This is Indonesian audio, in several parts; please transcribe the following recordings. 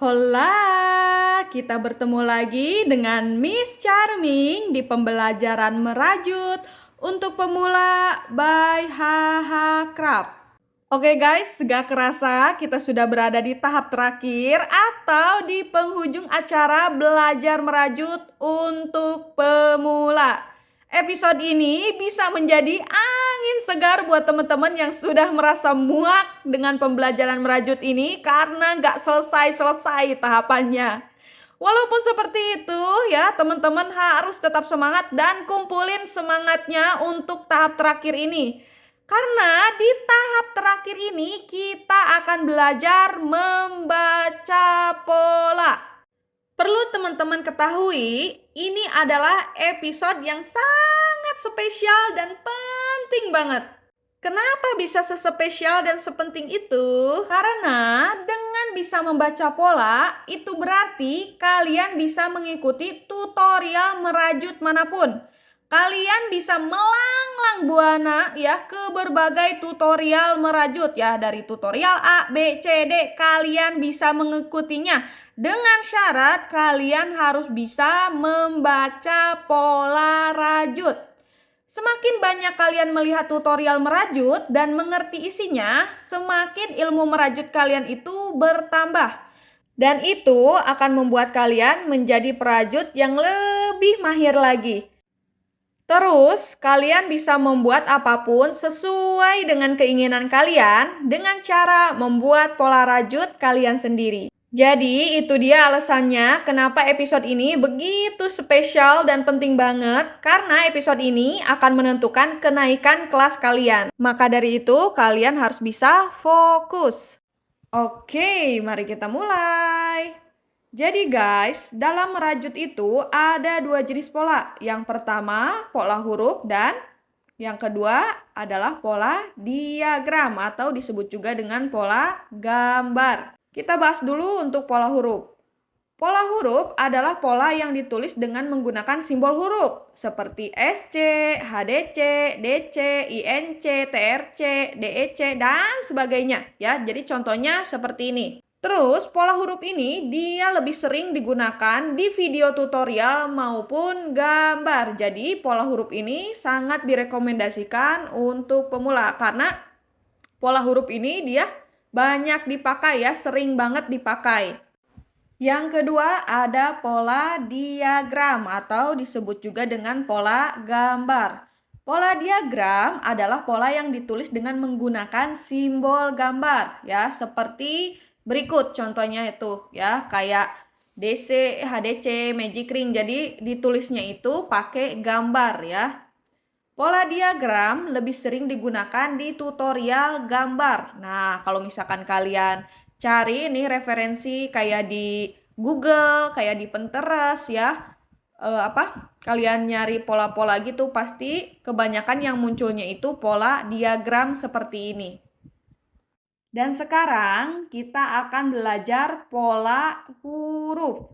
Hola, kita bertemu lagi dengan Miss Charming di pembelajaran merajut untuk pemula by Haha Craft. Oke guys, gak kerasa kita sudah berada di tahap terakhir atau di penghujung acara belajar merajut untuk pemula. Episode ini bisa menjadi angin segar buat teman-teman yang sudah merasa muak dengan pembelajaran merajut ini karena gak selesai-selesai tahapannya. Walaupun seperti itu ya, teman-teman harus tetap semangat dan kumpulin semangatnya untuk tahap terakhir ini. Karena di tahap terakhir ini kita akan belajar membaca pola. Perlu teman-teman ketahui, ini adalah episode yang sangat spesial dan penting banget. Kenapa bisa sespesial dan sepenting itu? Karena dengan bisa membaca pola, itu berarti kalian bisa mengikuti tutorial merajut manapun. Kalian bisa melanglang buana ya ke berbagai tutorial merajut ya, dari tutorial A, B, C, D, kalian bisa mengikutinya. Dengan syarat kalian harus bisa membaca pola rajut. Semakin banyak kalian melihat tutorial merajut dan mengerti isinya, semakin ilmu merajut kalian itu bertambah. Dan itu akan membuat kalian menjadi perajut yang lebih mahir lagi. Terus, kalian bisa membuat apapun sesuai dengan keinginan kalian dengan cara membuat pola rajut kalian sendiri. Jadi, itu dia alasannya kenapa episode ini begitu spesial dan penting banget, karena episode ini akan menentukan kenaikan kelas kalian. Maka dari itu, kalian harus bisa fokus. Oke, mari kita mulai. Jadi guys, dalam merajut itu ada dua jenis pola. Yang pertama, pola huruf, dan yang kedua adalah pola diagram atau disebut juga dengan pola gambar. Kita bahas dulu untuk pola huruf. Pola huruf adalah pola yang ditulis dengan menggunakan simbol huruf seperti SC, HDC, DC, INC, TRC, DEC, dan sebagainya. Ya, jadi contohnya seperti ini. Terus, pola huruf ini dia lebih sering digunakan di video tutorial maupun gambar. Jadi, pola huruf ini sangat direkomendasikan untuk pemula karena pola huruf ini dia banyak dipakai ya, sering banget dipakai. Yang kedua ada pola diagram atau disebut juga dengan pola gambar. Pola diagram adalah pola yang ditulis dengan menggunakan simbol gambar ya, seperti berikut contohnya itu ya, kayak DC, HDC, Magic Ring. Jadi ditulisnya itu pakai gambar ya. Pola diagram lebih sering digunakan di tutorial gambar. Nah, kalau misalkan kalian cari nih referensi kayak di Google, kayak di Pinterest ya, kalian nyari pola-pola gitu, pasti kebanyakan yang munculnya itu pola diagram seperti ini. Dan sekarang kita akan belajar pola huruf.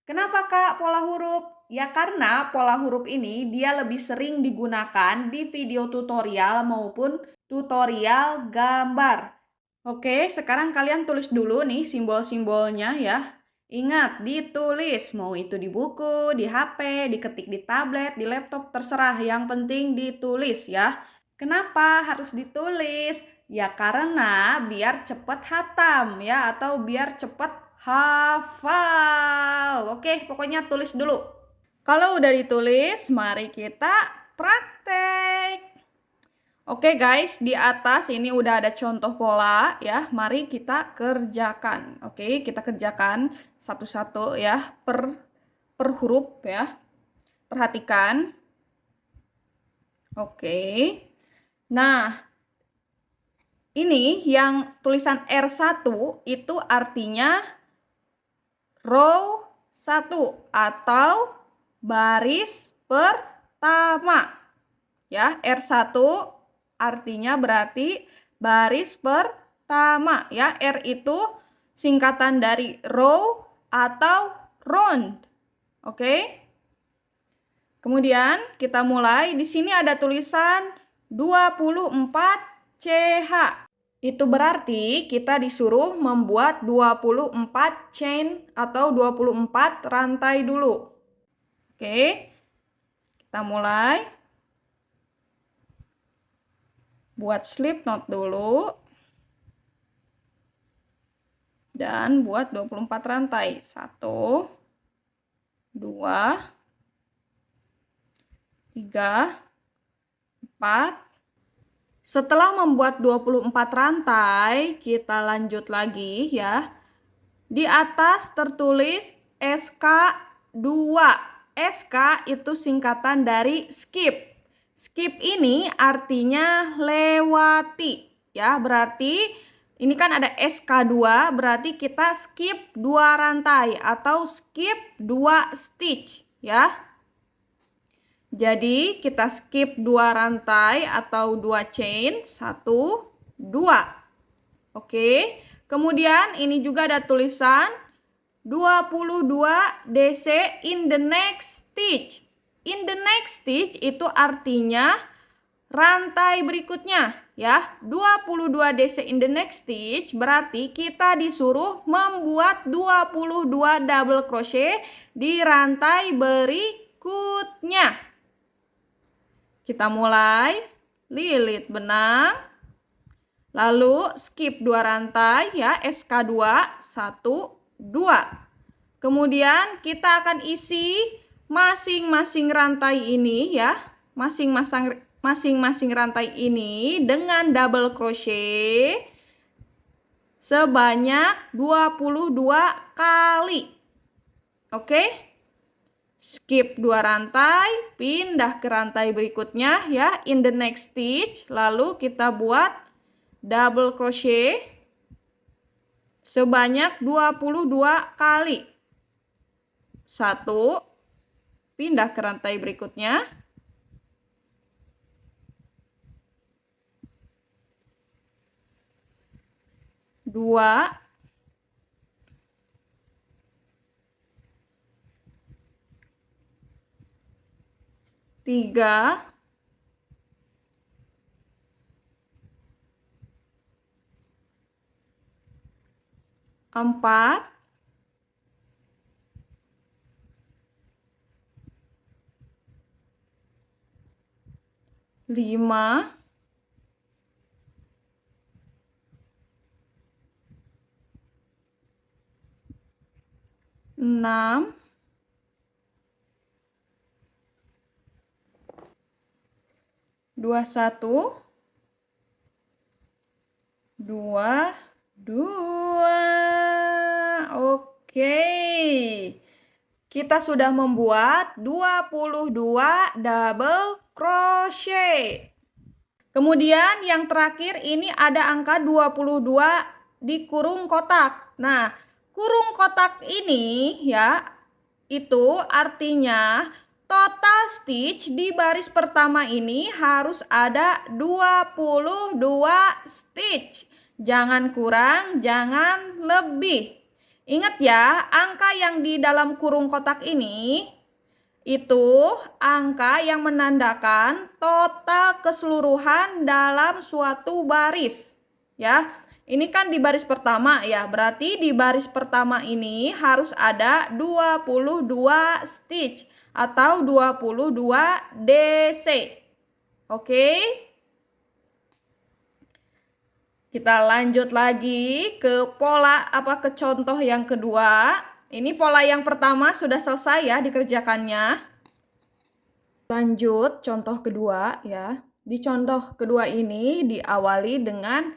Kenapa Kak pola huruf? Ya karena pola huruf ini dia lebih sering digunakan di video tutorial maupun tutorial gambar. Oke, sekarang kalian tulis dulu nih simbol-simbolnya ya. Ingat, ditulis. Mau itu di buku, di HP, diketik di tablet, di laptop, terserah. Yang penting ditulis ya. Kenapa harus ditulis? Ya karena biar cepat hatam ya, atau biar cepat hafal. Oke, pokoknya tulis dulu. Kalau udah ditulis, mari kita praktek. Oke guys, di atas ini udah ada contoh pola ya. Mari kita kerjakan. Oke, kita kerjakan satu-satu ya, per huruf ya. Perhatikan. Oke. Nah, ini yang tulisan R1 itu artinya row 1 atau baris pertama. Ya, R1 artinya berarti baris pertama. Ya, R itu singkatan dari row atau round. Oke. Kemudian kita mulai. Di sini ada tulisan 24 CH. Itu berarti kita disuruh membuat 24 chain atau 24 rantai dulu. Oke, kita mulai. Buat slip knot dulu. Dan buat 24 rantai. 1, 2, 3, 4. Setelah membuat 24 rantai, kita lanjut lagi ya. Di atas tertulis SK2. SK itu singkatan dari skip. Skip ini artinya lewati ya. Berarti ini kan ada SK2, berarti kita skip 2 rantai atau skip 2 stitch ya. Jadi kita skip 2 rantai atau 2 chain, 1, 2. Oke, kemudian ini juga ada tulisan 22 DC in the next stitch. In the next stitch itu artinya rantai berikutnya ya. 22 DC in the next stitch berarti kita disuruh membuat 22 double crochet di rantai berikutnya. Kita mulai lilit benang, lalu skip 2 rantai ya, SK2, 1, 2. Kemudian kita akan isi masing-masing rantai ini ya, masing-masing rantai ini dengan double crochet sebanyak 22 kali. Oke? Skip 2 rantai, pindah ke rantai berikutnya ya, in the next stitch. Lalu kita buat double crochet sebanyak 22 kali. 1, pindah ke rantai berikutnya. 2, 3, 4, 5, 6, 21, 2, 2. Oke. Kita sudah membuat 22 double crochet. Kemudian yang terakhir ini ada angka 22 di kurung kotak. Nah, kurung kotak ini ya, itu artinya total stitch di baris pertama ini harus ada 22 stitch. Jangan kurang, jangan lebih. Ingat ya, angka yang di dalam kurung kotak ini itu angka yang menandakan total keseluruhan dalam suatu baris. Ya, ini kan di baris pertama ya, berarti di baris pertama ini harus ada 22 stitch atau 22 DC. Oke? Kita lanjut lagi ke ke contoh yang kedua. Ini pola yang pertama sudah selesai ya dikerjakannya. Lanjut contoh kedua ya. Di contoh kedua ini diawali dengan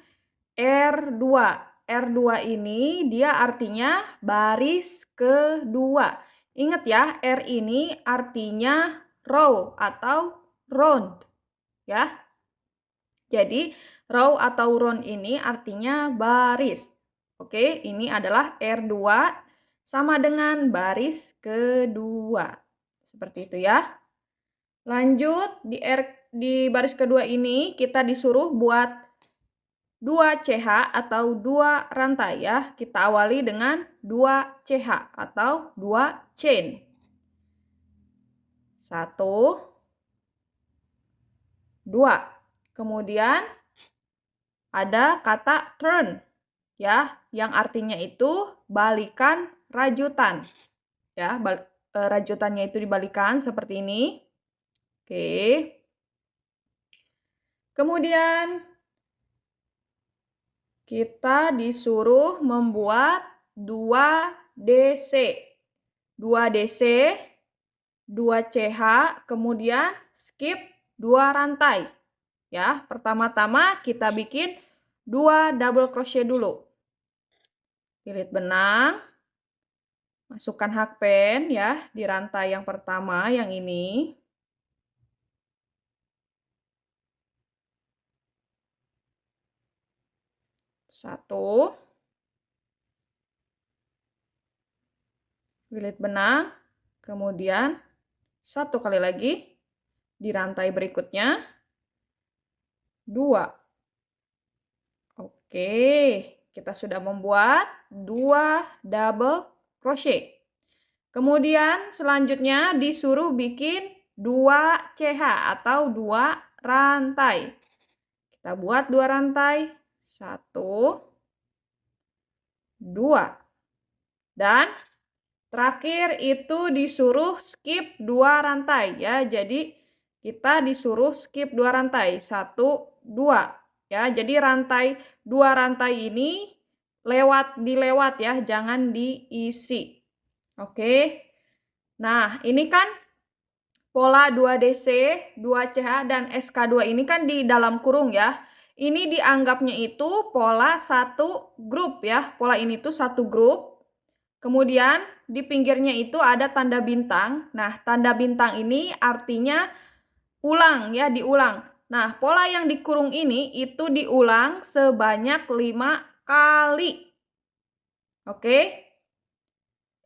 R2. R2 ini dia artinya baris kedua. Ingat ya, R ini artinya row atau round ya. Jadi row atau round ini artinya baris. Oke, ini adalah R2 sama dengan baris kedua. Seperti itu ya. Lanjut di baris kedua ini kita disuruh buat 2 CH atau 2 rantai ya. Kita awali dengan 2 CH atau 2 chain. 1, 2. Kemudian ada kata turn, ya, yang artinya itu balikan rajutan. Ya, rajutannya itu dibalikan seperti ini. Oke. Kemudian kita disuruh membuat 2 DC. 2 DC, 2 CH, kemudian skip 2 rantai. Ya, pertama-tama kita bikin 2 double crochet dulu. Lilit benang, masukkan hakpen ya di rantai yang pertama yang ini. Satu. Lilit benang, kemudian satu kali lagi di rantai berikutnya. 2. Oke, kita sudah membuat 2 double crochet. Kemudian selanjutnya disuruh bikin 2 CH atau 2 rantai. Kita buat 2 rantai. 1, 2. Dan terakhir itu disuruh skip 2 rantai ya. Jadi kita disuruh skip 2 rantai. 1, 2. Ya, jadi 2 rantai ini dilewat ya, jangan diisi. Oke. Nah, ini kan pola 2DC, 2CH, dan SK2 ini kan di dalam kurung ya. Ini dianggapnya itu pola satu grup ya. Pola ini tuh satu grup. Kemudian di pinggirnya itu ada tanda bintang. Nah, tanda bintang ini artinya ulang ya, diulang. Nah, pola yang dikurung ini itu diulang sebanyak 5 kali. Oke?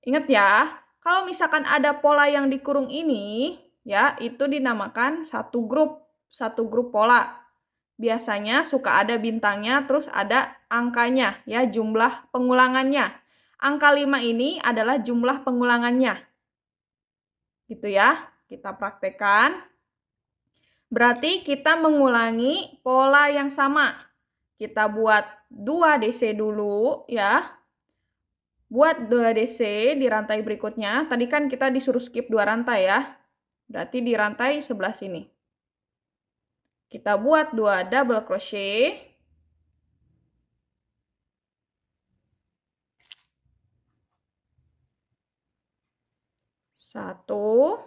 Ingat ya, kalau misalkan ada pola yang dikurung ini, ya, itu dinamakan satu grup pola. Biasanya suka ada bintangnya, terus ada angkanya, ya, jumlah pengulangannya. Angka 5 ini adalah jumlah pengulangannya. Gitu ya, kita praktekkan. Berarti kita mengulangi pola yang sama. Kita buat 2 DC dulu, ya. Buat 2 DC di rantai berikutnya. Tadi kan kita disuruh skip 2 rantai ya. Berarti di rantai sebelah sini. Kita buat 2 double crochet. Satu.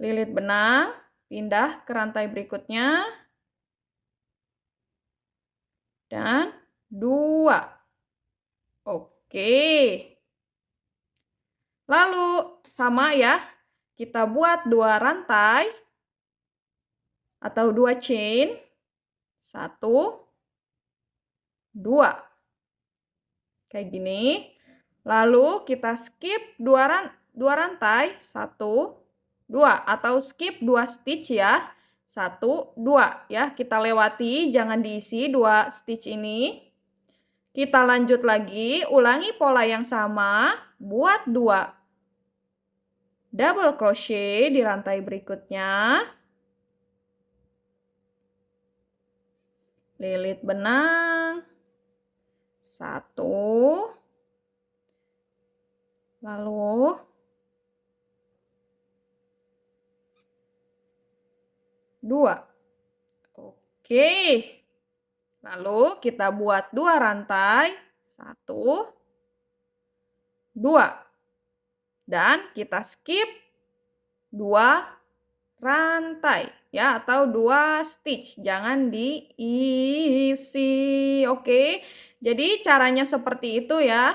Lilit benang, pindah ke rantai berikutnya. Dan 2. Oke. Lalu sama ya, kita buat 2 rantai atau 2 chain. 1, 2. Kayak gini. Lalu kita skip 2 rantai. 1, 2. Atau skip 2 stitch ya. 1, 2 ya. Kita lewati, jangan diisi 2 stitch ini. Kita lanjut lagi, ulangi pola yang sama, buat 2 double crochet di rantai berikutnya. Lilit benang. 1. Lalu 2. Oke. Lalu kita buat 2 rantai. 1, 2. Dan kita skip 2 rantai ya, atau 2 stitch. Jangan diisi. Oke. Jadi caranya seperti itu ya.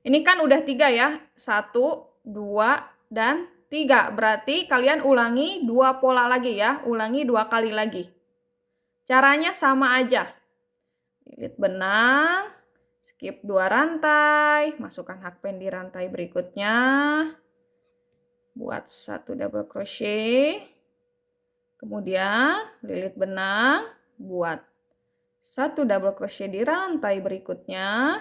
Ini kan udah 3 ya. 1, 2, dan 3. Berarti kalian ulangi 2 pola lagi ya. Ulangi 2 kali lagi. Caranya sama aja. Lilit benang, skip 2 rantai, masukkan hakpen di rantai berikutnya. Buat 1 double crochet. Kemudian lilit benang, buat 1 double crochet di rantai berikutnya.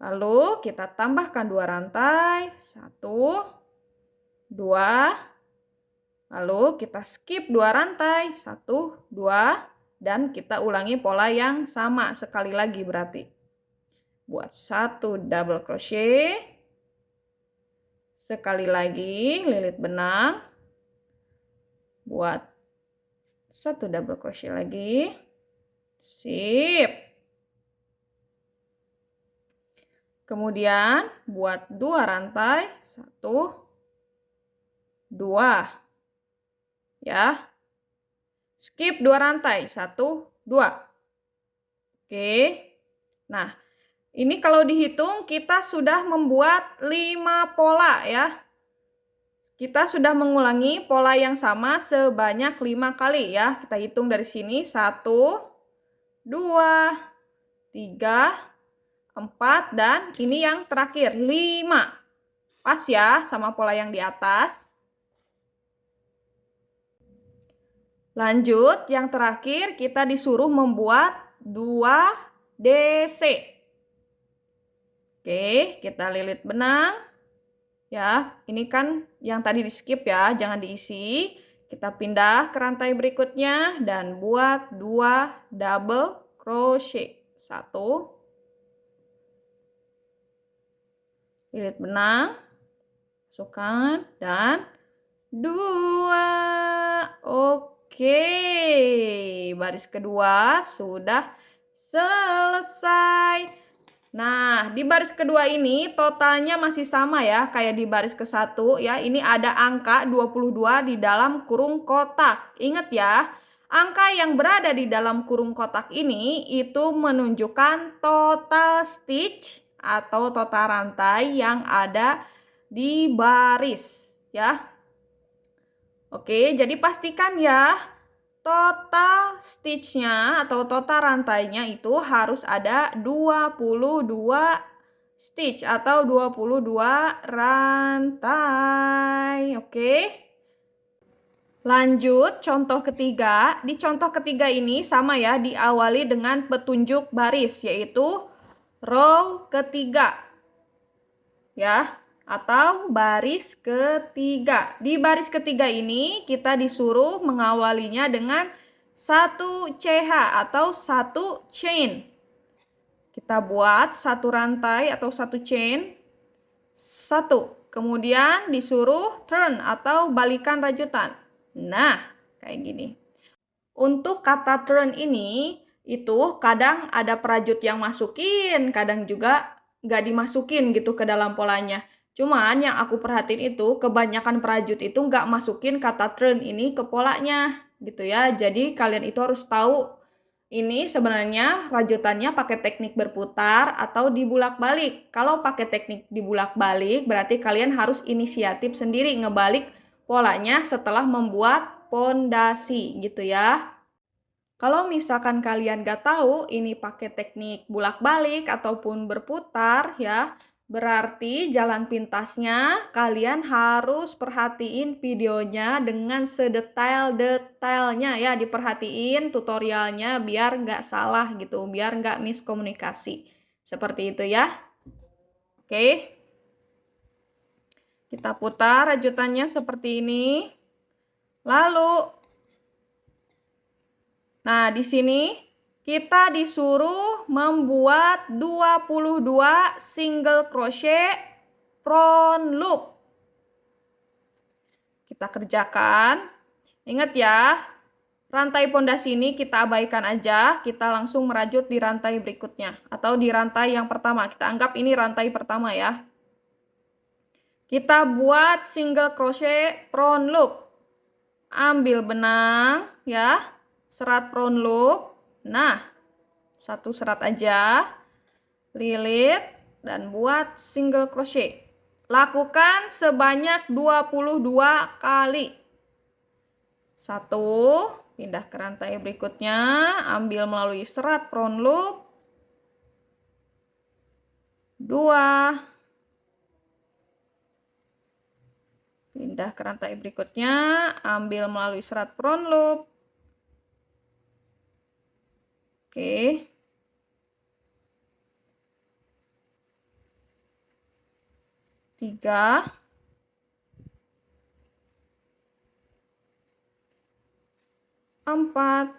Lalu kita tambahkan 2 rantai. 1, 2, Lalu kita skip 2 rantai, 1, 2, dan kita ulangi pola yang sama sekali lagi berarti. Buat 1 double crochet, sekali lagi lilit benang, buat 1 double crochet lagi, sip. Kemudian buat 2 rantai, 1, 2. Ya. Skip 2 rantai, 1, 2. Oke. Nah, ini kalau dihitung kita sudah membuat 5 pola ya. Kita sudah mengulangi pola yang sama sebanyak 5 kali ya. Kita hitung dari sini, 1, 2, 3, 4, dan ini yang terakhir, 5. Pas ya sama pola yang di atas. Lanjut, yang terakhir kita disuruh membuat 2 DC. Oke, kita lilit benang. Ya, ini kan yang tadi di skip ya, jangan diisi. Kita pindah ke rantai berikutnya dan buat 2 double crochet. 1, lilit benang, masukkan, dan 2. Oke, baris kedua sudah selesai. Nah, di baris kedua ini totalnya masih sama ya, kayak di baris ke-1 ya. Ini ada angka 22 di dalam kurung kotak. Ingat ya, angka yang berada di dalam kurung kotak ini itu menunjukkan total stitch atau total rantai yang ada di baris ya. Oke, jadi pastikan ya total stitchnya atau total rantainya itu harus ada 22 stitch atau 22 rantai. Oke. Lanjut contoh ketiga. Di contoh ketiga ini sama ya, diawali dengan petunjuk baris yaitu row ketiga. Ya, atau baris ketiga. Di baris ketiga ini kita disuruh mengawalinya dengan 1 CH atau 1 chain. Kita buat 1 rantai atau 1 chain, 1. Kemudian disuruh turn atau balikan rajutan. Nah, kayak gini. Untuk kata turn ini, itu kadang ada prajut yang masukin, kadang juga nggak dimasukin gitu ke dalam polanya. Cuman yang aku perhatiin itu kebanyakan prajut itu nggak masukin kata turn ini ke polanya gitu ya. Jadi kalian itu harus tahu ini sebenarnya rajutannya pakai teknik berputar atau dibulak-balik. Kalau pakai teknik dibulak-balik berarti kalian harus inisiatif sendiri ngebalik polanya setelah membuat pondasi gitu ya. Kalau misalkan kalian gak tahu ini pakai teknik bulak-balik ataupun berputar ya, berarti jalan pintasnya kalian harus perhatiin videonya dengan sedetail-detailnya ya, diperhatiin tutorialnya biar gak salah gitu, biar gak miskomunikasi. Seperti itu ya. Oke. Kita putar rajutannya seperti ini. Lalu nah, di sini kita disuruh membuat 22 single crochet front loop. Kita kerjakan. Ingat ya, rantai pondasi ini kita abaikan aja, kita langsung merajut di rantai berikutnya atau di rantai yang pertama. Kita anggap ini rantai pertama ya. Kita buat single crochet front loop. Ambil benang ya, serat front loop. Nah, 1 serat aja, lilit, dan buat single crochet. Lakukan sebanyak 22 kali. 1, pindah ke rantai berikutnya, ambil melalui serat front loop. 2, pindah ke rantai berikutnya, ambil melalui serat front loop. Oke. 3, 4.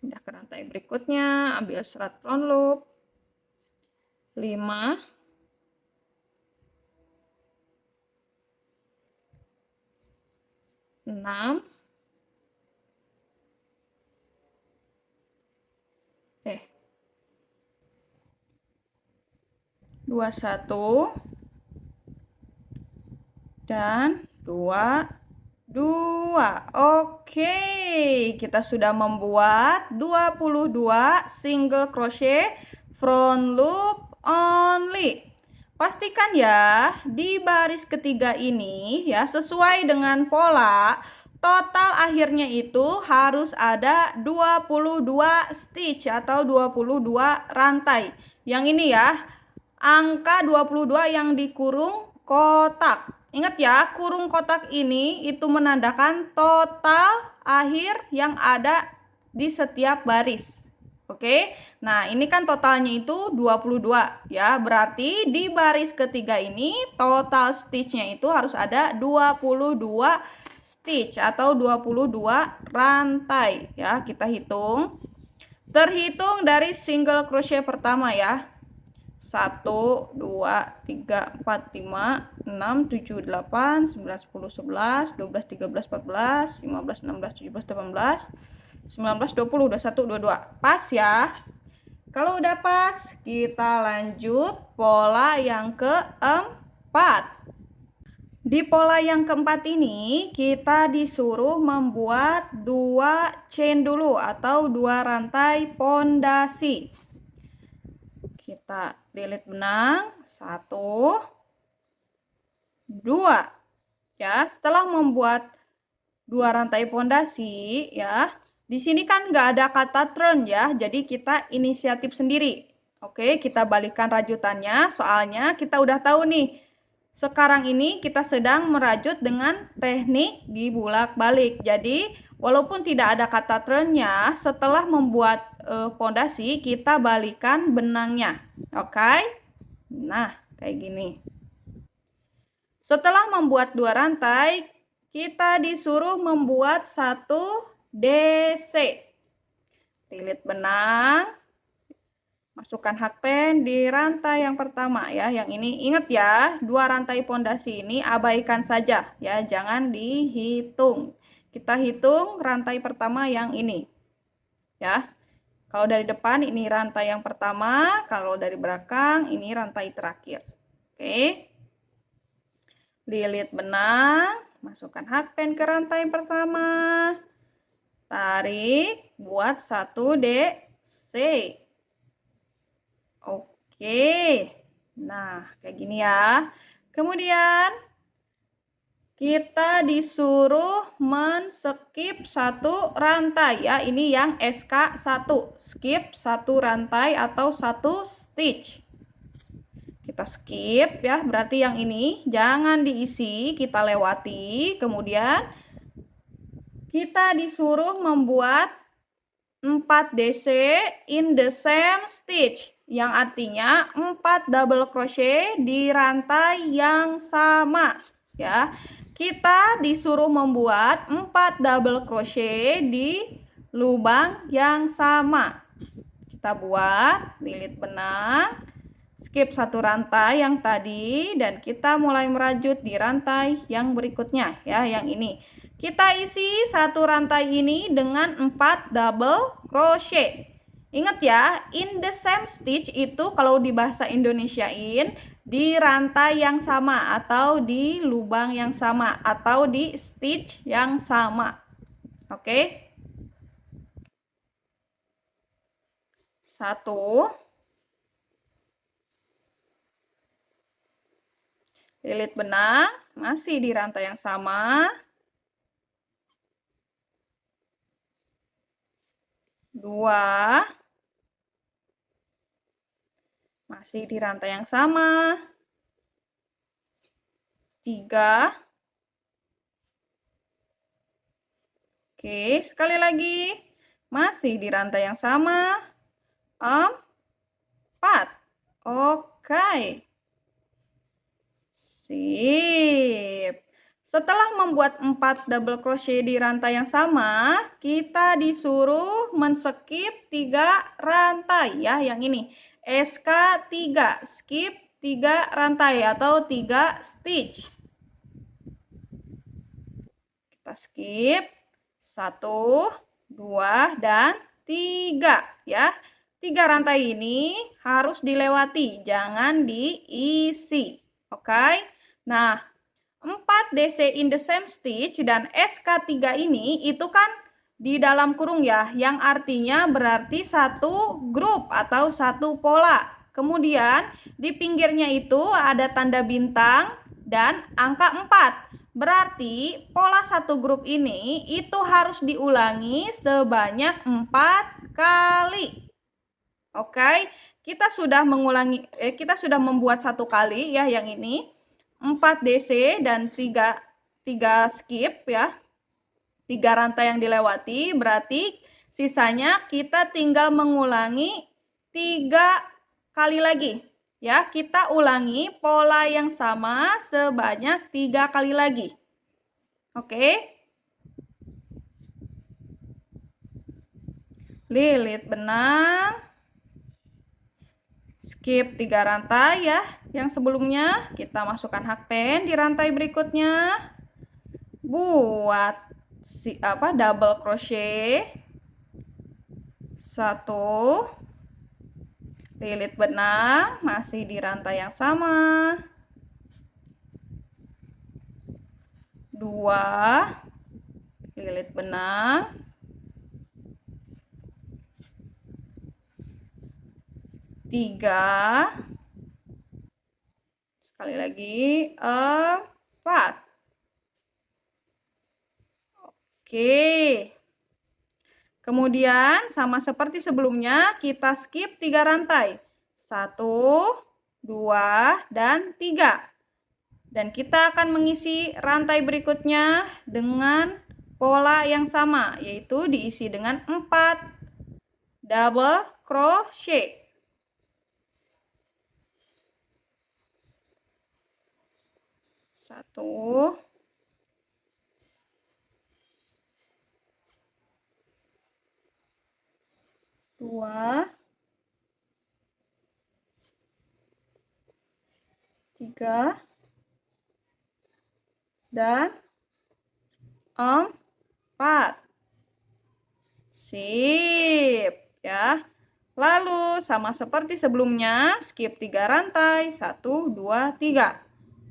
Pindah ke rantai berikutnya, ambil serat front loop. 5. 6. 21 dan 22. Oke, kita sudah membuat 22 single crochet front loop only. Pastikan ya di baris ketiga ini ya sesuai dengan pola total akhirnya itu harus ada 22 stitch atau 22 rantai. Yang ini ya, angka 22 yang dikurung kotak. Ingat ya, kurung kotak ini itu menandakan total akhir yang ada di setiap baris. Oke, nah ini kan totalnya itu 22 ya, berarti di baris ketiga ini total stitchnya itu harus ada 22 stitch atau 22 rantai ya. Kita hitung, terhitung dari single crochet pertama ya. 1, 2, 3, 4, 5, 6, 7, 8, 9, 10, 11, 12, 13, 14, 15, 16, 17, 18, 19, 20, 21, 22. Pas ya. Kalau udah pas, kita lanjut pola yang keempat. Di pola yang keempat ini, kita disuruh membuat 2 chain dulu atau 2 rantai pondasi. Kita lilit benang 1, 2 ya. Setelah membuat 2 rantai pondasi ya, di sini kan nggak ada kata turn ya, jadi kita inisiatif sendiri. Oke, kita balikkan rajutannya, soalnya kita udah tahu nih sekarang ini kita sedang merajut dengan teknik dibulak-balik. Jadi walaupun tidak ada kata turnnya, setelah membuat pondasi kita balikan benangnya. Oke. Nah, kayak gini. Setelah membuat 2 rantai, kita disuruh membuat 1 DC. Lilit benang, masukkan hakpen di rantai yang pertama ya. Yang ini ingat ya, 2 rantai pondasi ini abaikan saja ya, jangan dihitung. Kita hitung rantai pertama yang ini ya. Kalau dari depan ini rantai yang pertama, kalau dari belakang ini rantai terakhir. Oke. Lilit benang, masukkan hakpen ke rantai pertama. Tarik, buat 1 DC. Oke. Nah, kayak gini ya. Kemudian kita disuruh men-skip 1 rantai ya. Ini yang SK1. Skip 1 rantai atau 1 stitch. Kita skip ya, berarti yang ini jangan diisi, kita lewati. Kemudian kita disuruh membuat 4 DC in the same stitch, yang artinya 4 double crochet di rantai yang sama ya. Kita disuruh membuat 4 double crochet di lubang yang sama. Kita buat lilit benang, skip 1 rantai yang tadi, dan kita mulai merajut di rantai yang berikutnya ya, yang ini. Kita isi 1 rantai ini dengan 4 double crochet. Ingat ya, in the same stitch itu kalau di bahasa Indonesiain di rantai yang sama atau di lubang yang sama atau di stitch yang sama. Oke. 1. Lilit benang masih di rantai yang sama. 2. Masih di rantai yang sama. 3. Oke, sekali lagi. Masih di rantai yang sama. 4. Oke. Sip. Setelah membuat 4 double crochet di rantai yang sama, kita disuruh men-skip 3 rantai ya, yang ini. SK3, skip 3 rantai atau 3 stitch. Kita skip 1, 2, dan 3 ya. 3 rantai ini harus dilewati, jangan diisi. Oke. Nah, 4 DC in the same stitch dan SK3 ini itu kan di dalam kurung ya, yang artinya berarti satu grup atau satu pola. Kemudian di pinggirnya itu ada tanda bintang dan angka 4. Berarti pola satu grup ini itu harus diulangi sebanyak 4 kali. Oke, kita sudah membuat satu kali ya yang ini. 4 DC dan 3 skip ya. 3 rantai yang dilewati, berarti sisanya kita tinggal mengulangi 3 kali lagi. Ya, kita ulangi pola yang sama sebanyak 3 kali lagi. Oke. Lilit benang. Skip 3 rantai ya. Yang sebelumnya kita masukkan hakpen di rantai berikutnya. Buat double crochet. 1. Lilit benang masih di rantai yang sama. 2. Lilit benang. 3. Sekali lagi 4. Oke. Kemudian sama seperti sebelumnya kita skip 3 rantai. 1, 2, dan 3. Dan kita akan mengisi rantai berikutnya dengan pola yang sama, yaitu diisi dengan 4 double crochet. 1, 2, 3, dan 4. Sip ya. Lalu sama seperti sebelumnya, skip 3 rantai, 1, 2, 3.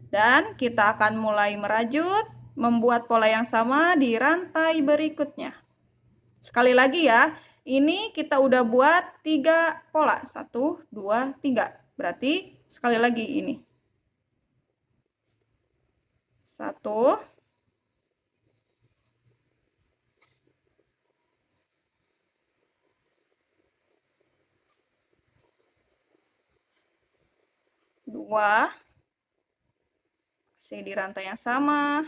Dan kita akan mulai merajut, membuat pola yang sama di rantai berikutnya. Sekali lagi ya, ini kita udah buat 3 pola, 1, 2, 3. Berarti sekali lagi ini. 1, 2, masih di rantai yang sama.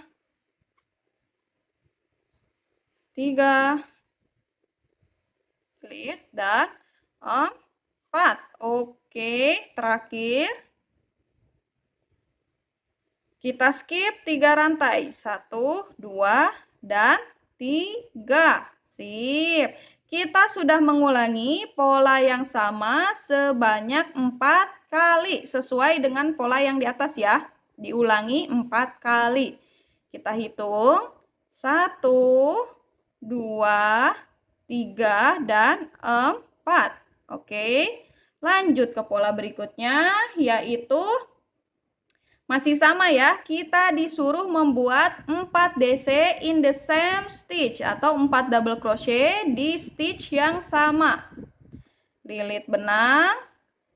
3, slip, dan 4. Oke, terakhir kita skip 3 rantai. 1, 2, dan 3. Sip. Kita sudah mengulangi pola yang sama sebanyak 4 kali. Sesuai dengan pola yang di atas ya. Diulangi 4 kali. Kita hitung. 1, 2, 3, dan 4. Oke. Lanjut ke pola berikutnya, yaitu masih sama ya, kita disuruh membuat 4 DC in the same stitch atau 4 double crochet di stitch yang sama. Lilit benang,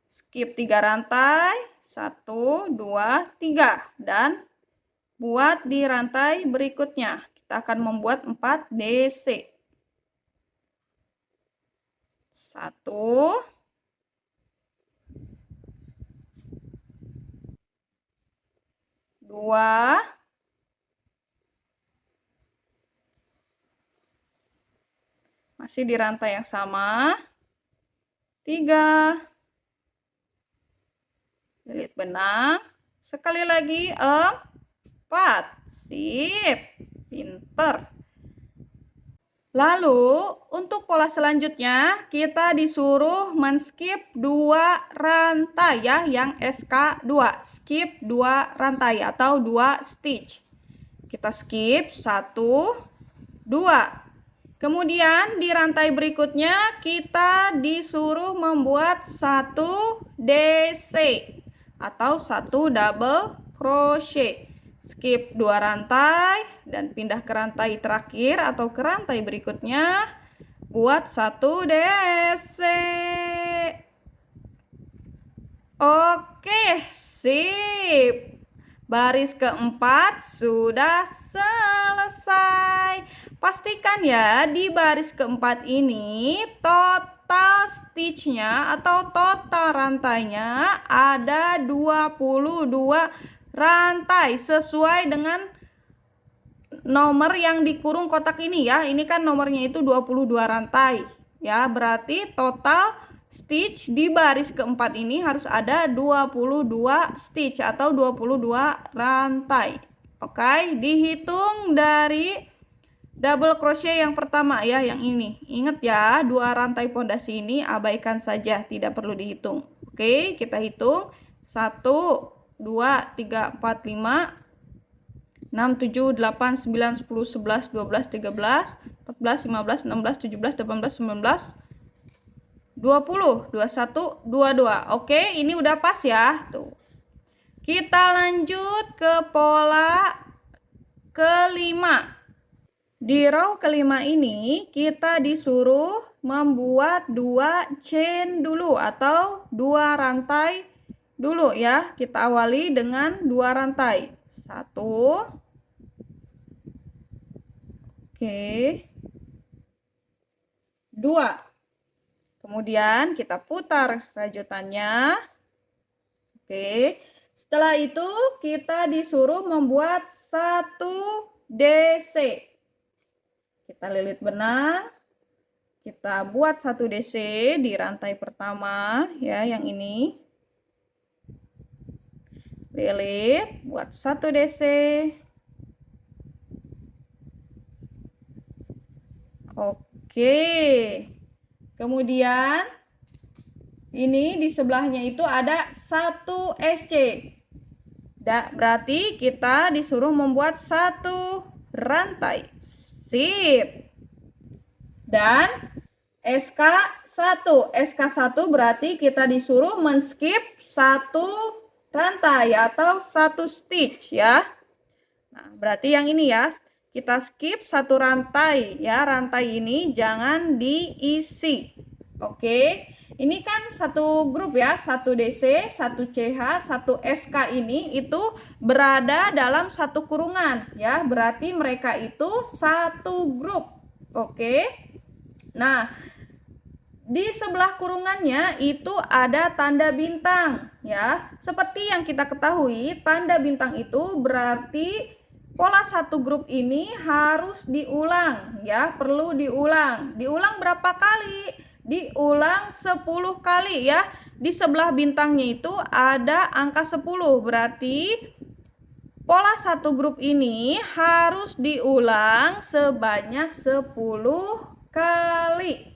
skip 3 rantai, 1, 2, 3, dan buat di rantai berikutnya. Kita akan membuat 4 DC. 1, 2, 'masih di rantai yang sama. 3, lilit benang. Sekali lagi 4. 4. Sip, pinter. Lalu, untuk pola selanjutnya, kita disuruh men-skip 2 rantai ya, yang SK2. Skip 2 rantai atau 2 stitch. Kita skip 1, 2. Kemudian di rantai berikutnya kita disuruh membuat 1 DC atau 1 double crochet. Skip 2 rantai dan pindah ke rantai terakhir atau ke rantai berikutnya. Buat 1 DC. Oke, sip. Baris keempat sudah selesai. Pastikan ya di baris keempat ini total stitchnya atau total rantainya ada 22 rantai sesuai dengan nomor yang dikurung kotak ini ya. Ini kan nomornya itu 22 rantai ya. Berarti total stitch di baris keempat ini harus ada 22 stitch atau 22 rantai. Oke, dihitung dari double crochet yang pertama ya, yang ini. Ingat ya, 2 rantai pondasi ini abaikan saja, tidak perlu dihitung. Oke, kita hitung 1 2, 3, 4, 5, 6, 7, 8, 9, 10, 11, 12, 13, 14, 15, 16, 17, 18, 19, 20, 21, 22. Oke, ini udah pas ya. Tuh. Kita lanjut ke pola kelima. Di row kelima ini kita disuruh membuat 2 chain dulu atau 2 rantai dulu ya. Kita awali dengan 2 rantai. 1. Oke. 2. Kemudian kita putar rajutannya. Oke. Setelah itu kita disuruh membuat 1 DC. Kita lilit benang. Kita buat 1 DC di rantai pertama ya, yang ini. Lilit, buat 1 DC. Oke. Kemudian ini di sebelahnya itu ada 1 SC. Berarti kita disuruh membuat 1 rantai. Sip. Dan SK1. SK1 berarti kita disuruh men-skip 1 rantai atau 1 stitch ya. Nah, berarti yang ini ya, kita skip 1 rantai ya. Rantai ini jangan diisi. Oke. Ini kan satu grup ya, 1 DC, 1 CH, 1 SK ini itu berada dalam satu kurungan ya. Berarti mereka itu satu grup. Oke. Nah, di sebelah kurungannya itu ada tanda bintang ya. Seperti yang kita ketahui, tanda bintang itu berarti pola satu grup ini harus diulang ya, perlu diulang. Diulang berapa kali? Diulang 10 kali ya. Di sebelah bintangnya itu ada angka 10. Berarti pola satu grup ini harus diulang sebanyak 10 kali.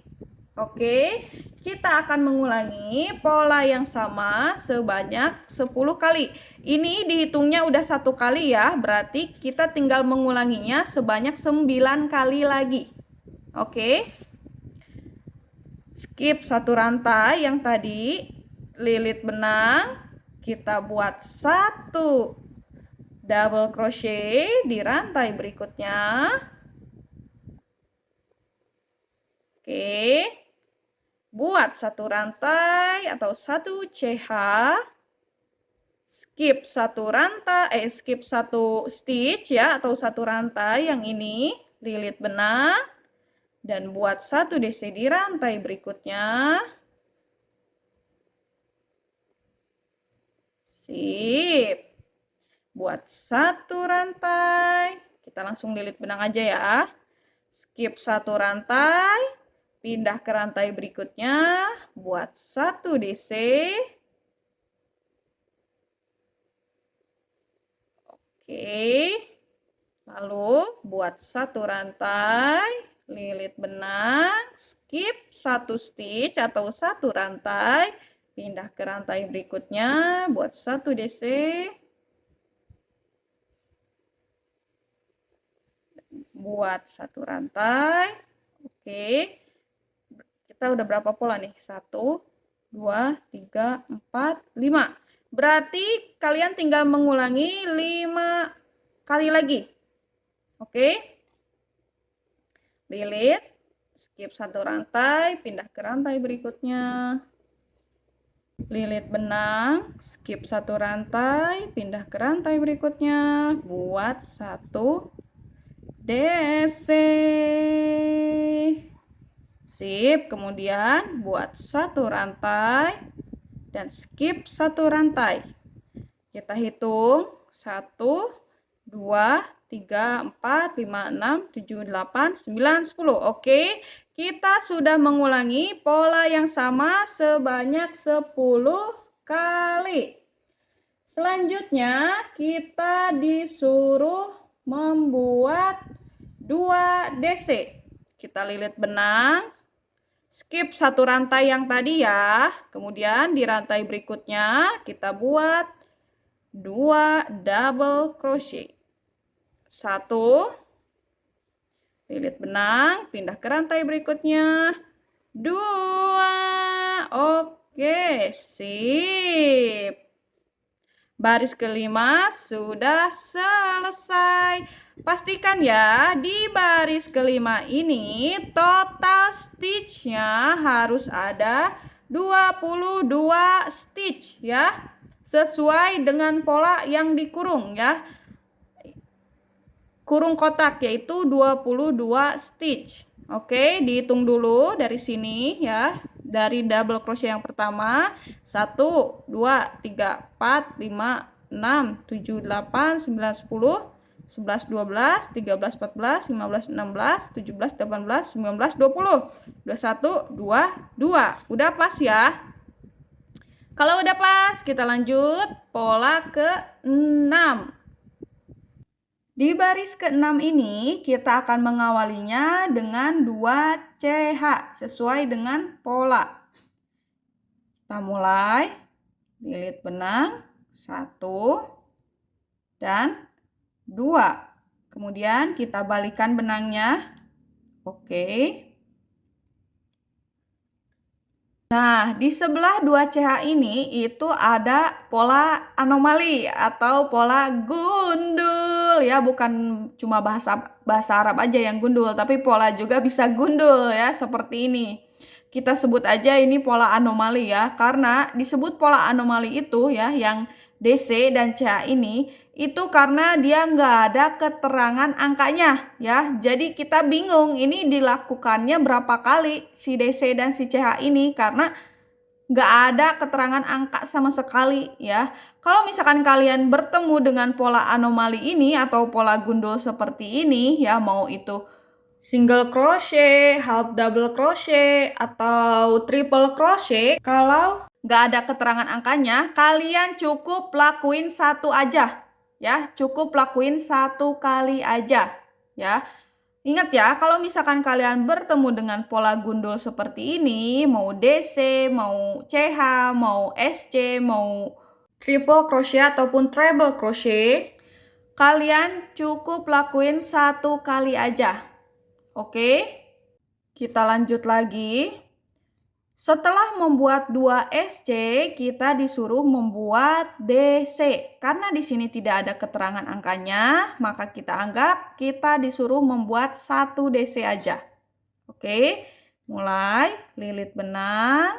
Oke, kita akan mengulangi pola yang sama sebanyak 10 kali. Ini dihitungnya udah 1 kali ya, berarti kita tinggal mengulanginya sebanyak 9 kali lagi. Oke. Skip 1 rantai yang tadi, lilit benang, kita buat 1 double crochet di rantai berikutnya. Oke. Buat 1 rantai atau 1 CH. Skip 1 rantai, skip 1 stitch ya, atau 1 rantai yang ini, lilit benang. Dan buat 1 DC di rantai berikutnya. Sip. Buat 1 rantai. Kita langsung lilit benang aja ya. Skip 1 rantai. Pindah ke rantai berikutnya. Buat 1 DC. Oke. Lalu buat satu rantai, lilit benang, skip satu stitch atau satu rantai, pindah ke rantai berikutnya, buat satu DC. Buat satu rantai. Oke. Kita udah berapa pola nih? 1, 2, 3, 4, 5. Berarti kalian tinggal mengulangi 5 kali lagi. Oke. Lilit, skip satu rantai, pindah ke rantai berikutnya. Lilit benang, skip satu rantai, pindah ke rantai berikutnya. Buat satu DC. Sip, kemudian buat satu rantai dan skip satu rantai. Kita hitung 1, 2, 3, 4, 5, 6, 7, 8, 9, 10. Oke, kita sudah mengulangi pola yang sama sebanyak 10 kali. Selanjutnya kita disuruh membuat 2 DC. Kita lilit benang. Skip satu rantai yang tadi ya. Kemudian di rantai berikutnya kita buat 2 double crochet. 1, lilit benang, pindah ke rantai berikutnya. 2. Oke, sip. Baris kelima sudah selesai. Pastikan ya, di baris kelima ini total stitchnya harus ada 22 stitch ya. Sesuai dengan pola yang dikurung ya. Kurung kotak yaitu 22 stitch. Oke, dihitung dulu dari sini ya. Dari double crochet yang pertama, 1, 2, 3, 4, 5, 6, 7, 8, 9, 10, 11, 12, 13, 14, 15, 16, 17, 18, 19, 20, 21, 22. Udah pas ya? Kalau udah pas, kita lanjut pola ke-6. Di baris ke-6 ini kita akan mengawalinya dengan 2 CH sesuai dengan pola. Kita mulai lilit benang 1 dan 2. Kemudian kita balikan benangnya. Oke. Nah, di sebelah 2 CH ini itu ada pola anomali atau pola gundul ya, bukan cuma bahasa Arab aja yang gundul, tapi pola juga bisa gundul ya, seperti ini. Kita sebut aja ini pola anomali ya, karena disebut pola anomali itu ya, yang DC dan CH ini, itu karena dia nggak ada keterangan angkanya ya. Jadi kita bingung ini dilakukannya berapa kali si DC dan si CH ini, karena nggak ada keterangan angka sama sekali ya. Kalau misalkan kalian bertemu dengan pola anomali ini atau pola gundul seperti ini ya, mau itu single crochet, half double crochet, atau triple crochet, kalau nggak ada keterangan angkanya, kalian cukup lakuin satu aja ya, cukup lakuin satu kali aja ya. Ingat ya, kalau misalkan kalian bertemu dengan pola gundul seperti ini, mau DC, mau CH, mau SC, mau triple crochet ataupun treble crochet, kalian cukup lakuin satu kali aja. Oke, kita lanjut lagi. Setelah membuat 2 SC, kita disuruh membuat DC. Karena di sini tidak ada keterangan angkanya, maka kita anggap kita disuruh membuat 1 DC aja. Oke, mulai lilit benang,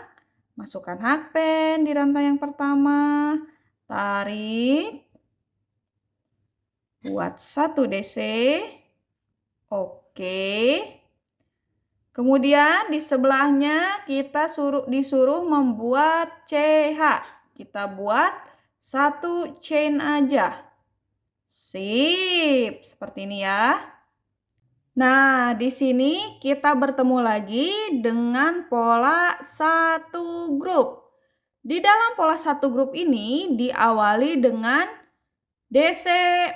masukkan hakpen di rantai yang pertama, tarik, buat 1 DC. Oke. Kemudian di sebelahnya kita disuruh membuat CH. Kita buat 1 chain aja. Sip, seperti ini ya. Nah, di sini kita bertemu lagi dengan pola 1 grup. Di dalam pola 1 grup ini diawali dengan DC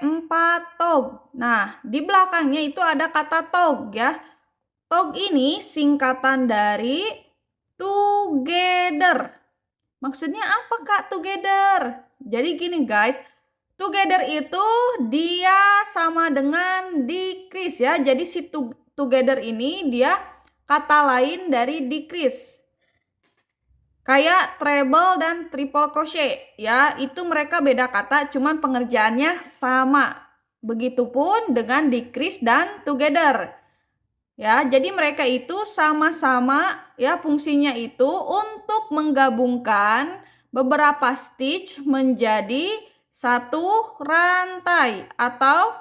4 tog. Nah, di belakangnya itu ada kata tog ya. Tog ini singkatan dari together. Maksudnya apa Kak together? Jadi gini guys, together itu dia sama dengan decrease ya. Jadi si together ini dia kata lain dari decrease. Kayak treble dan triple crochet ya, itu mereka beda kata, cuman pengerjaannya sama. Begitupun dengan decrease dan together. Ya, jadi mereka itu sama-sama ya fungsinya itu untuk menggabungkan beberapa stitch menjadi satu rantai atau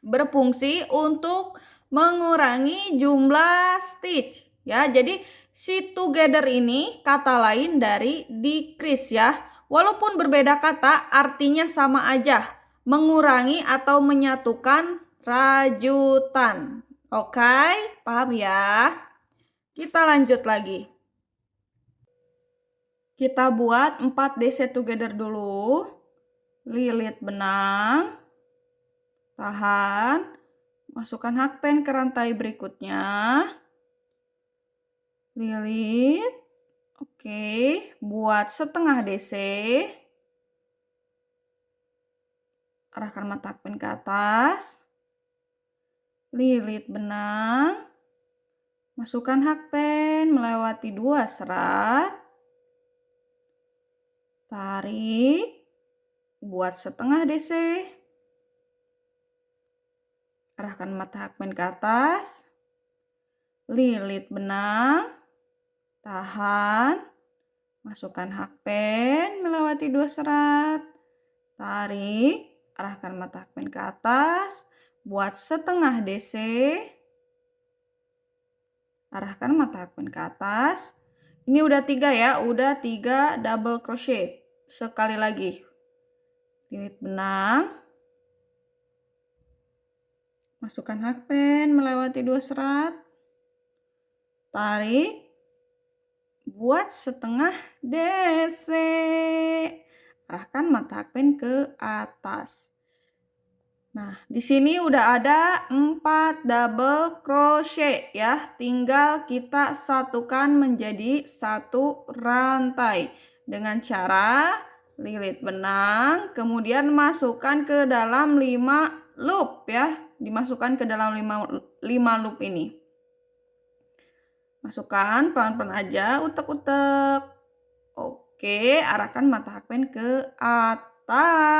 berfungsi untuk mengurangi jumlah stitch ya. Jadi si together ini kata lain dari decrease ya. Walaupun berbeda kata, artinya sama aja, mengurangi atau menyatukan rajutan. Oke, paham ya? Kita lanjut lagi. Kita buat 4 DC together dulu. Lilit benang. Tahan. Masukkan hakpen ke rantai berikutnya. Lilit. Oke, buat setengah DC. Arahkan mata hakpen ke atas. Lilit benang. Masukkan hakpen melewati 2 serat. Tarik. Buat setengah DC. Arahkan mata hakpen ke atas. Lilit benang. Tahan. Masukkan hakpen melewati 2 serat. Tarik. Arahkan mata hakpen ke atas. Buat setengah DC. Arahkan mata hakpen ke atas. Ini udah 3 ya. Udah 3 double crochet. Sekali lagi. Lilit benang. Masukkan hakpen melewati 2 serat. Tarik. Buat setengah DC. Arahkan mata hakpen ke atas. Nah, di sini udah ada 4 double crochet ya. Tinggal kita satukan menjadi satu rantai dengan cara lilit benang, kemudian masukkan ke dalam 5 loop ya. Dimasukkan ke dalam 5 loop ini. Masukkan pelan-pelan aja, utek-utek. Oke, arahkan mata hakpen ke atas.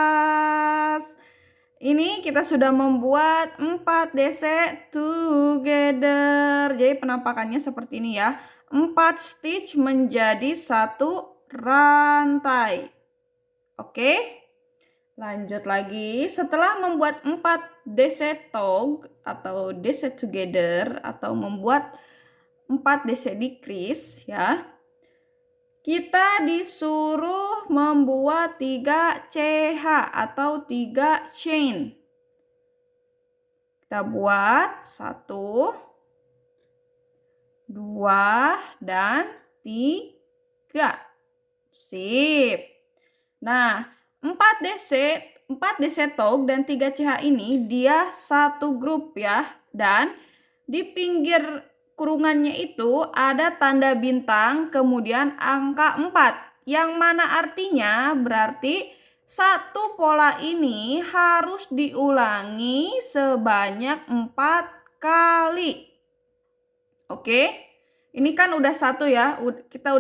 Ini kita sudah membuat 4 DC together. Jadi penampakannya seperti ini ya. 4 stitch menjadi satu rantai. Oke. Lanjut lagi. Setelah membuat 4 DC tog atau DC together atau membuat 4 DC decrease ya. Kita disuruh membuat 3 CH atau 3 chain. Kita buat 1, 2, dan 3. Sip. Nah, 4 DC tog dan 3 CH ini dia satu grup ya. Dan di pinggir kurungannya itu ada tanda bintang kemudian angka 4. Yang mana artinya berarti satu pola ini harus diulangi sebanyak 4 kali. Oke. Ini kan udah satu ya. Kita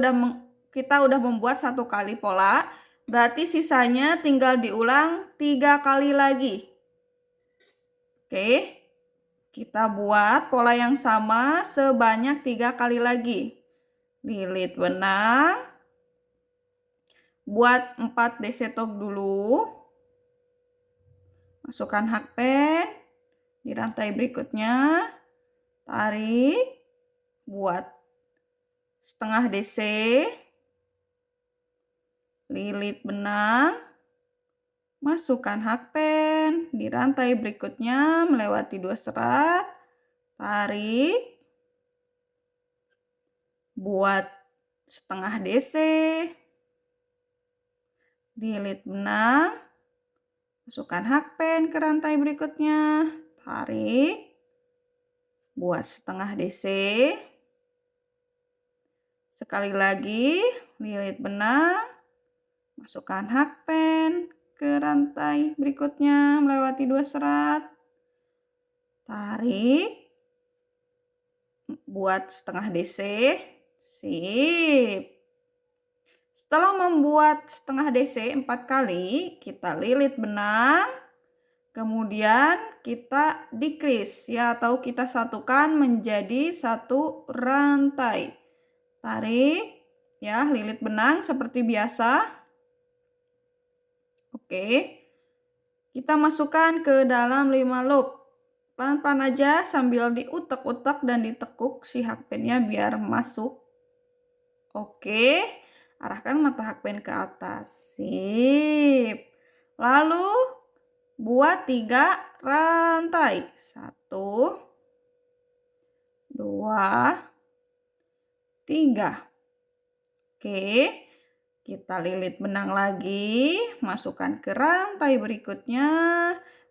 udah membuat 1 kali pola. Berarti sisanya tinggal diulang 3 kali lagi. Oke. Kita buat pola yang sama sebanyak 3 kali lagi. Lilit benang. Buat 4 DC tog dulu. Masukkan hakpen di rantai berikutnya. Tarik. Buat setengah DC. Lilit benang. Masukkan hakpen di rantai berikutnya melewati 2 serat. Tarik. Buat setengah DC. Lilit benang. Masukkan hakpen ke rantai berikutnya. Tarik. Buat setengah DC. Sekali lagi, lilit benang. Masukkan hakpen ke rantai berikutnya melewati 2 serat. Tarik. Buat setengah DC. Sip. Setelah membuat setengah DC 4 kali, kita lilit benang. Kemudian kita decrease ya, atau kita satukan menjadi satu rantai. Tarik ya, lilit benang seperti biasa. Oke. Kita masukkan ke dalam 5 loop. Pelan-pelan aja sambil diutek-utek dan ditekuk si hakpennya biar masuk. Oke. Arahkan mata hakpen ke atas. Sip. Lalu buat 3 rantai. 1, 2, 3. Oke. Kita lilit benang lagi. Masukkan ke rantai berikutnya.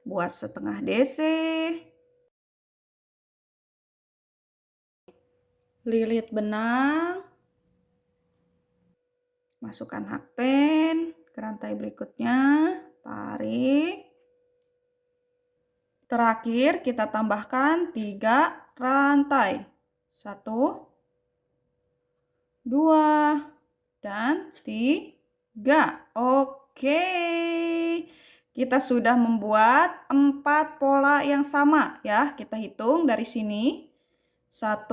Buat setengah DC. Lilit benang. Masukkan hakpen ke rantai berikutnya, tarik. Terakhir kita tambahkan 3 rantai. 1, 2, dan 3. Oke. Kita sudah membuat 4 pola yang sama ya. Kita hitung dari sini. 1,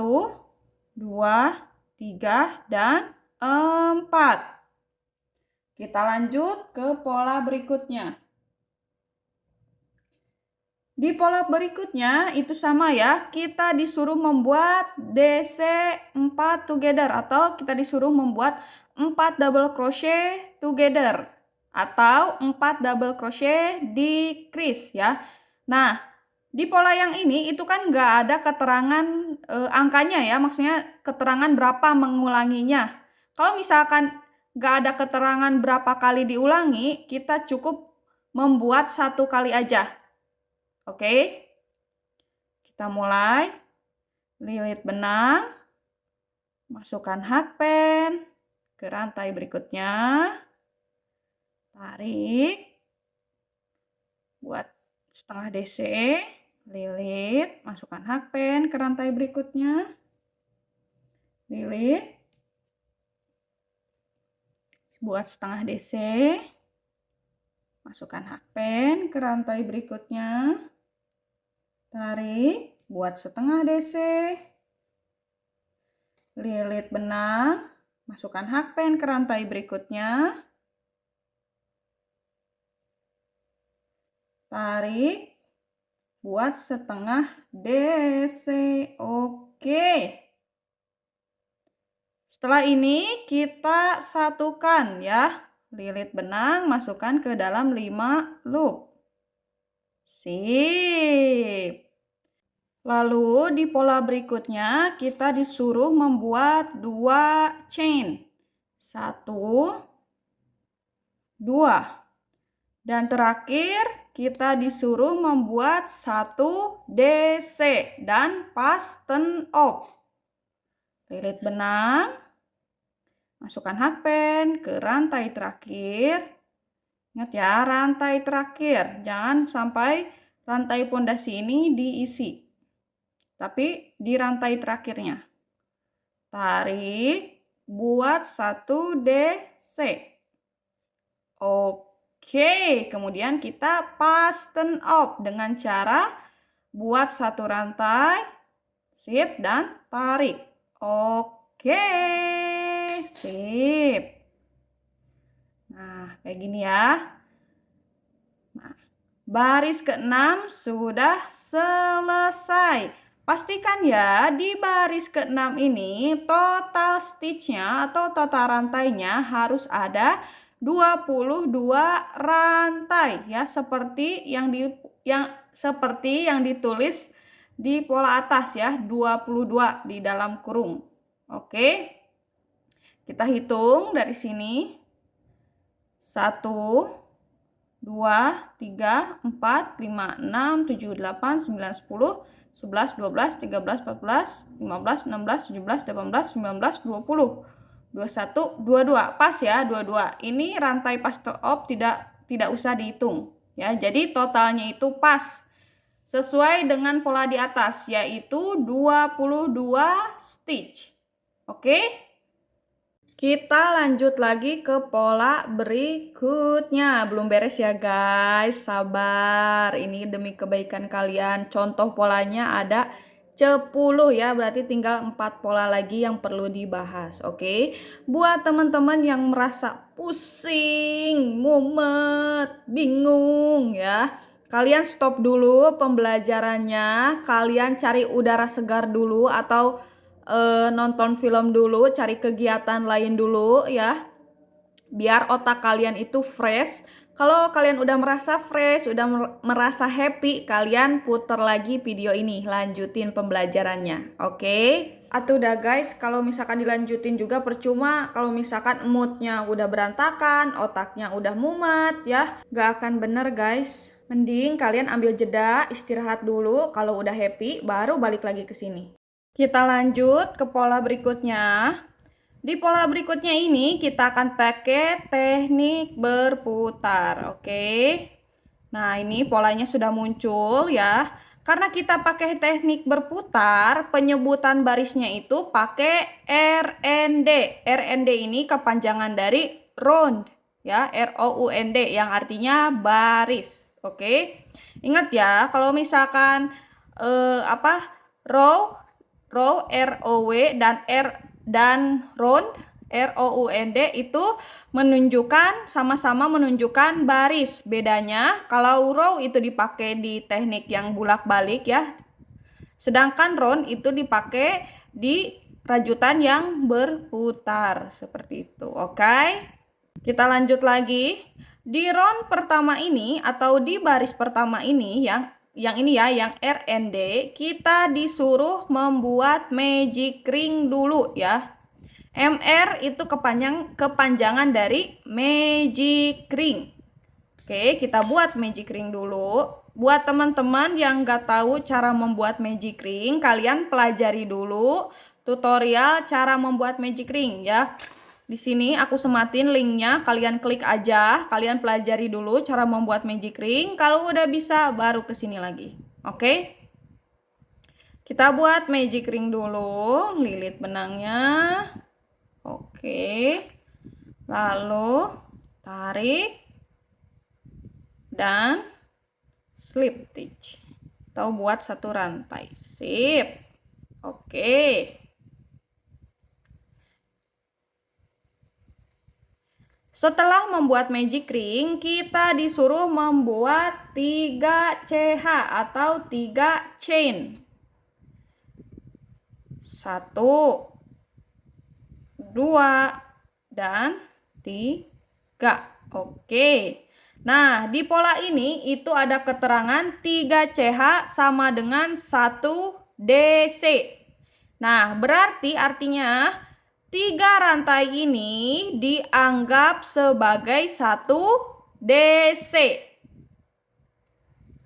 2, 3, dan 4. Kita lanjut ke pola berikutnya. Di pola berikutnya itu sama ya, kita disuruh membuat DC 4 together atau kita disuruh membuat 4 double crochet together atau 4 double crochet decrease ya. Nah, di pola yang ini itu kan nggak ada keterangan angkanya ya, maksudnya keterangan berapa mengulanginya. Kalau misalkan nggak ada keterangan berapa kali diulangi, kita cukup membuat 1 kali aja. Oke, kita mulai. Lilit benang, masukkan hakpen ke rantai berikutnya, tarik, buat setengah DC, lilit, masukkan hakpen ke rantai berikutnya, lilit, buat setengah DC, masukkan hakpen ke rantai berikutnya, tarik, buat setengah DC, lilit benang, masukkan hakpen ke rantai berikutnya, tarik, buat setengah DC. Oke. Setelah ini kita satukan ya. Lilit benang, masukkan ke dalam 5 loop. Sip. Lalu di pola berikutnya kita disuruh membuat 2 chain. 1, 2. Dan terakhir kita disuruh membuat 1 DC dan fasten off. Lilit benang, masukkan hakpen ke rantai terakhir. Ingat ya, rantai terakhir. Jangan sampai rantai pondasi ini diisi. Tapi di rantai terakhirnya. Tarik, buat 1 DC. Oke, kemudian kita fasten off dengan cara buat 1 rantai, sip, dan tarik. Oke, sip. Nah, kayak gini ya. Nah, baris ke-6 sudah selesai. Pastikan ya di baris ke-6 ini total stitch-nya atau total rantainya harus ada 22 rantai ya, seperti yang ditulis di pola atas ya, 22 di dalam kurung. Oke. Kita hitung dari sini. 1, 2, 3, 4, 5, 6, 7, 8, 9, 10, 11, 12, 13, 14, 15, 16, 17, 18, 19, 20, 21, 22. Pas ya, 22. Ini rantai pas top tidak usah dihitung ya. Jadi totalnya itu pas. Sesuai dengan pola di atas, yaitu 22 stitch. Oke? Kita lanjut lagi ke pola berikutnya. Belum beres ya guys, sabar. Ini demi kebaikan kalian. Contoh polanya ada 10 ya, berarti tinggal 4 pola lagi yang perlu dibahas. Oke? Buat teman-teman yang merasa pusing, mumet, bingung ya, kalian stop dulu pembelajarannya, kalian cari udara segar dulu atau nonton film dulu, cari kegiatan lain dulu ya, biar otak kalian itu fresh. Kalau kalian udah merasa fresh, udah merasa happy, kalian putar lagi video ini, lanjutin pembelajarannya. Oke? Atuh dah guys, kalau misalkan dilanjutin juga percuma. Kalau misalkan moodnya udah berantakan, otaknya udah mumet ya, gak akan bener guys. Mending kalian ambil jeda, istirahat dulu. Kalau udah happy, baru balik lagi ke sini. Kita lanjut ke pola berikutnya. Di pola berikutnya ini kita akan pakai teknik berputar. Oke. Nah, ini polanya sudah muncul ya. Karena kita pakai teknik berputar, penyebutan barisnya itu pakai RND. RND ini kepanjangan dari round ya, ROUND yang artinya baris. Oke. Ingat ya, kalau misalkan row ROW dan round ROUND itu menunjukkan sama-sama menunjukkan baris. Bedanya kalau row itu dipakai di teknik yang bolak-balik ya. Sedangkan round itu dipakai di rajutan yang berputar seperti itu. Oke? Kita lanjut lagi. Di round pertama ini atau di baris pertama ini yang ini ya, yang RND, kita disuruh membuat magic ring dulu ya. MR itu kepanjangan dari magic ring. Oke, kita buat magic ring dulu. Buat teman-teman yang gak tahu cara membuat magic ring, kalian pelajari dulu tutorial cara membuat magic ring ya. Di sini aku sematin linknya, kalian klik aja, kalian pelajari dulu cara membuat magic ring. Kalau udah bisa, baru ke sini lagi. Oke? Kita buat magic ring dulu, lilit benangnya. Oke. Lalu tarik dan slip stitch. Atau buat satu rantai. Sip. Oke. Setelah membuat magic ring, kita disuruh membuat 3 CH atau 3 chain. 1, 2, dan 3. Oke. Nah, di pola ini itu ada keterangan 3 CH sama dengan 1 DC. Nah, berarti artinya 3 rantai ini dianggap sebagai 1 DC.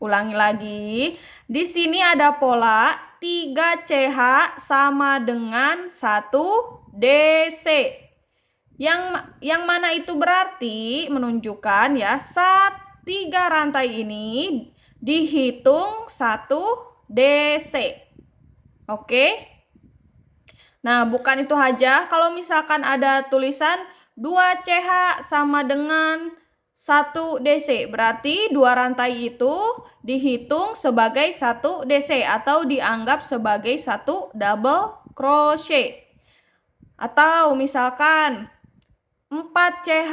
Ulangi lagi. Di sini ada pola 3 CH sama dengan 1 DC. Yang mana itu berarti menunjukkan ya 3 rantai ini dihitung 1 DC. Oke? Nah, bukan itu aja. Kalau misalkan ada tulisan 2 CH sama dengan 1 DC, berarti 2 rantai itu dihitung sebagai 1 DC atau dianggap sebagai 1 double crochet. Atau misalkan 4 CH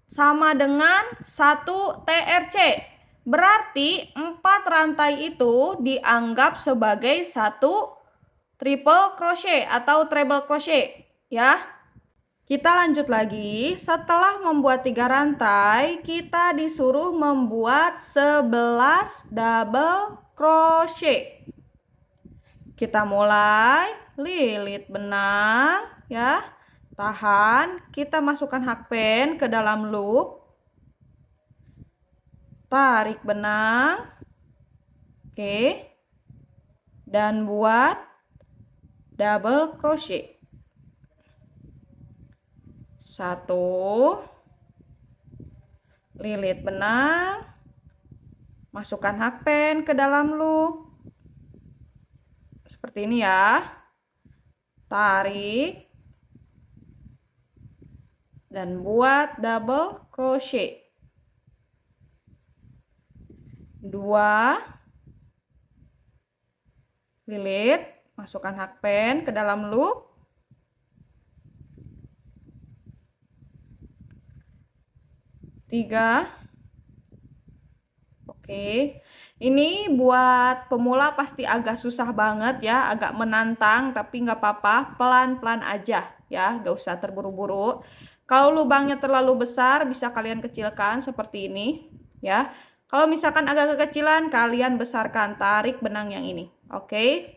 sama dengan 1 TRC, berarti 4 rantai itu dianggap sebagai 1 triple crochet atau treble crochet ya. Kita lanjut lagi. Setelah membuat 3 rantai, kita disuruh membuat 11 double crochet. Kita mulai lilit benang ya. Tahan, kita masukkan hakpen ke dalam loop. tarik benang. Oke. Dan buat double crochet. 1, lilit benang, masukkan hakpen ke dalam loop. Seperti ini ya. Tarik dan buat double crochet. 2, lilit, masukkan hakpen ke dalam loop. 3. Oke. Ini buat pemula pasti agak susah banget ya, agak menantang, tapi nggak apa-apa, pelan-pelan aja ya, nggak usah terburu-buru. Kalau lubangnya terlalu besar bisa kalian kecilkan seperti ini ya. Kalau misalkan agak kekecilan, kalian besarkan, tarik benang yang ini. Oke.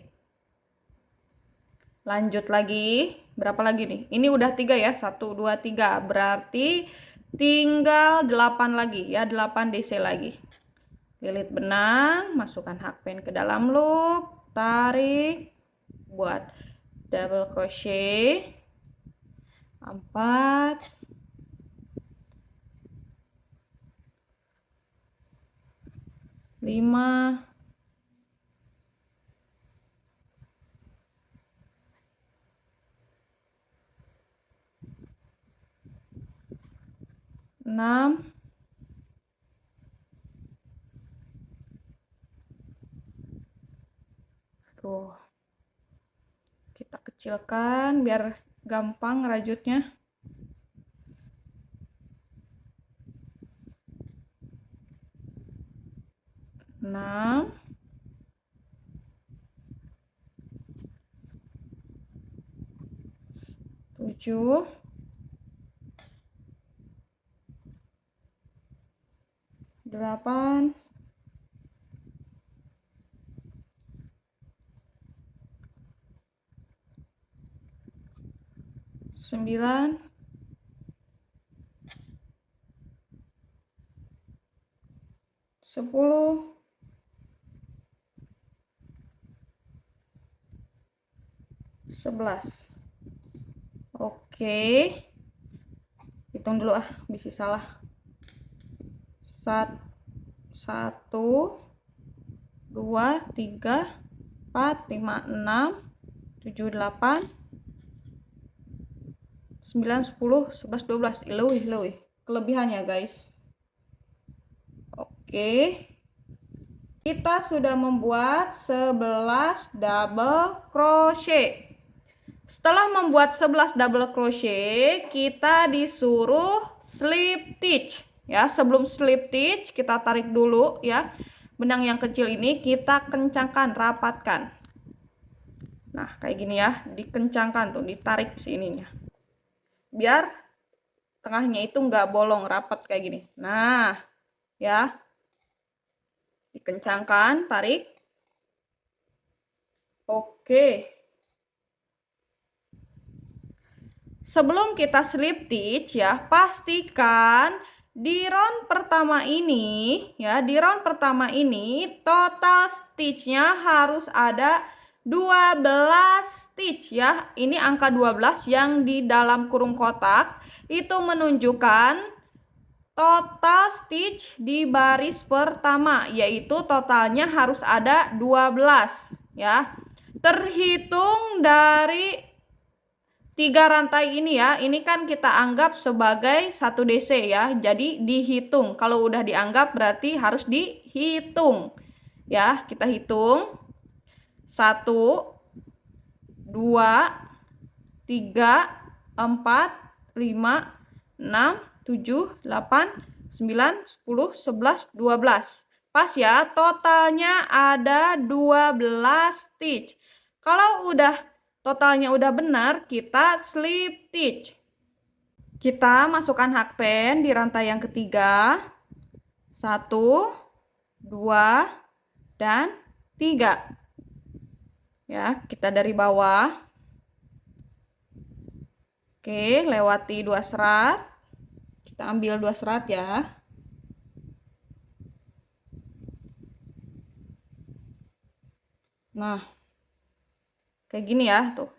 Lanjut lagi. Berapa lagi nih? Ini udah 3 ya. 1, 2, 3. Berarti tinggal 8 lagi ya. 8 DC lagi. Lilit benang, masukkan hakpen ke dalam loop, tarik, buat double crochet. 4, 5, 6, 7. Kita kecilkan biar gampang rajutnya. 6, 7, 8, 9, 10, 11. Oke. Hitung dulu bisa salah. 1, 2, 3, 4, 5, 6, 7, 8, 9, 10, 11, 12. Lebih. Kelebihannya guys. Oke. Kita sudah membuat 11 double crochet. Setelah membuat 11 double crochet, kita disuruh slip stitch. Ya, sebelum slip stitch kita tarik dulu ya. Benang yang kecil ini kita kencangkan, rapatkan. Nah, kayak gini ya, dikencangkan tuh, ditarik sininya. Biar tengahnya itu nggak bolong, rapat kayak gini. Nah, ya. Dikencangkan, tarik. Oke. Sebelum kita slip stitch ya, pastikan di round pertama ini ya, di round pertama ini total stitchnya harus ada 12 stitch ya. Ini angka 12 yang di dalam kurung kotak itu menunjukkan total stitch di baris pertama, yaitu totalnya harus ada 12 ya. Terhitung dari 3 rantai ini ya, ini kan kita anggap sebagai 1 DC ya. Jadi dihitung. Kalau udah dianggap berarti harus dihitung. Ya, kita hitung. 1, 2, 3, 4, 5, 6, 7, 8, 9, 10, 11, 12. Pas ya, totalnya ada 12 stitch. Kalau totalnya udah benar, kita slip stitch. Kita masukkan hakpen di rantai yang ketiga. 1, 2, dan 3. Ya, kita dari bawah. Oke, lewati 2 serat. Kita ambil 2 serat ya. Nah, kayak gini ya, tuh.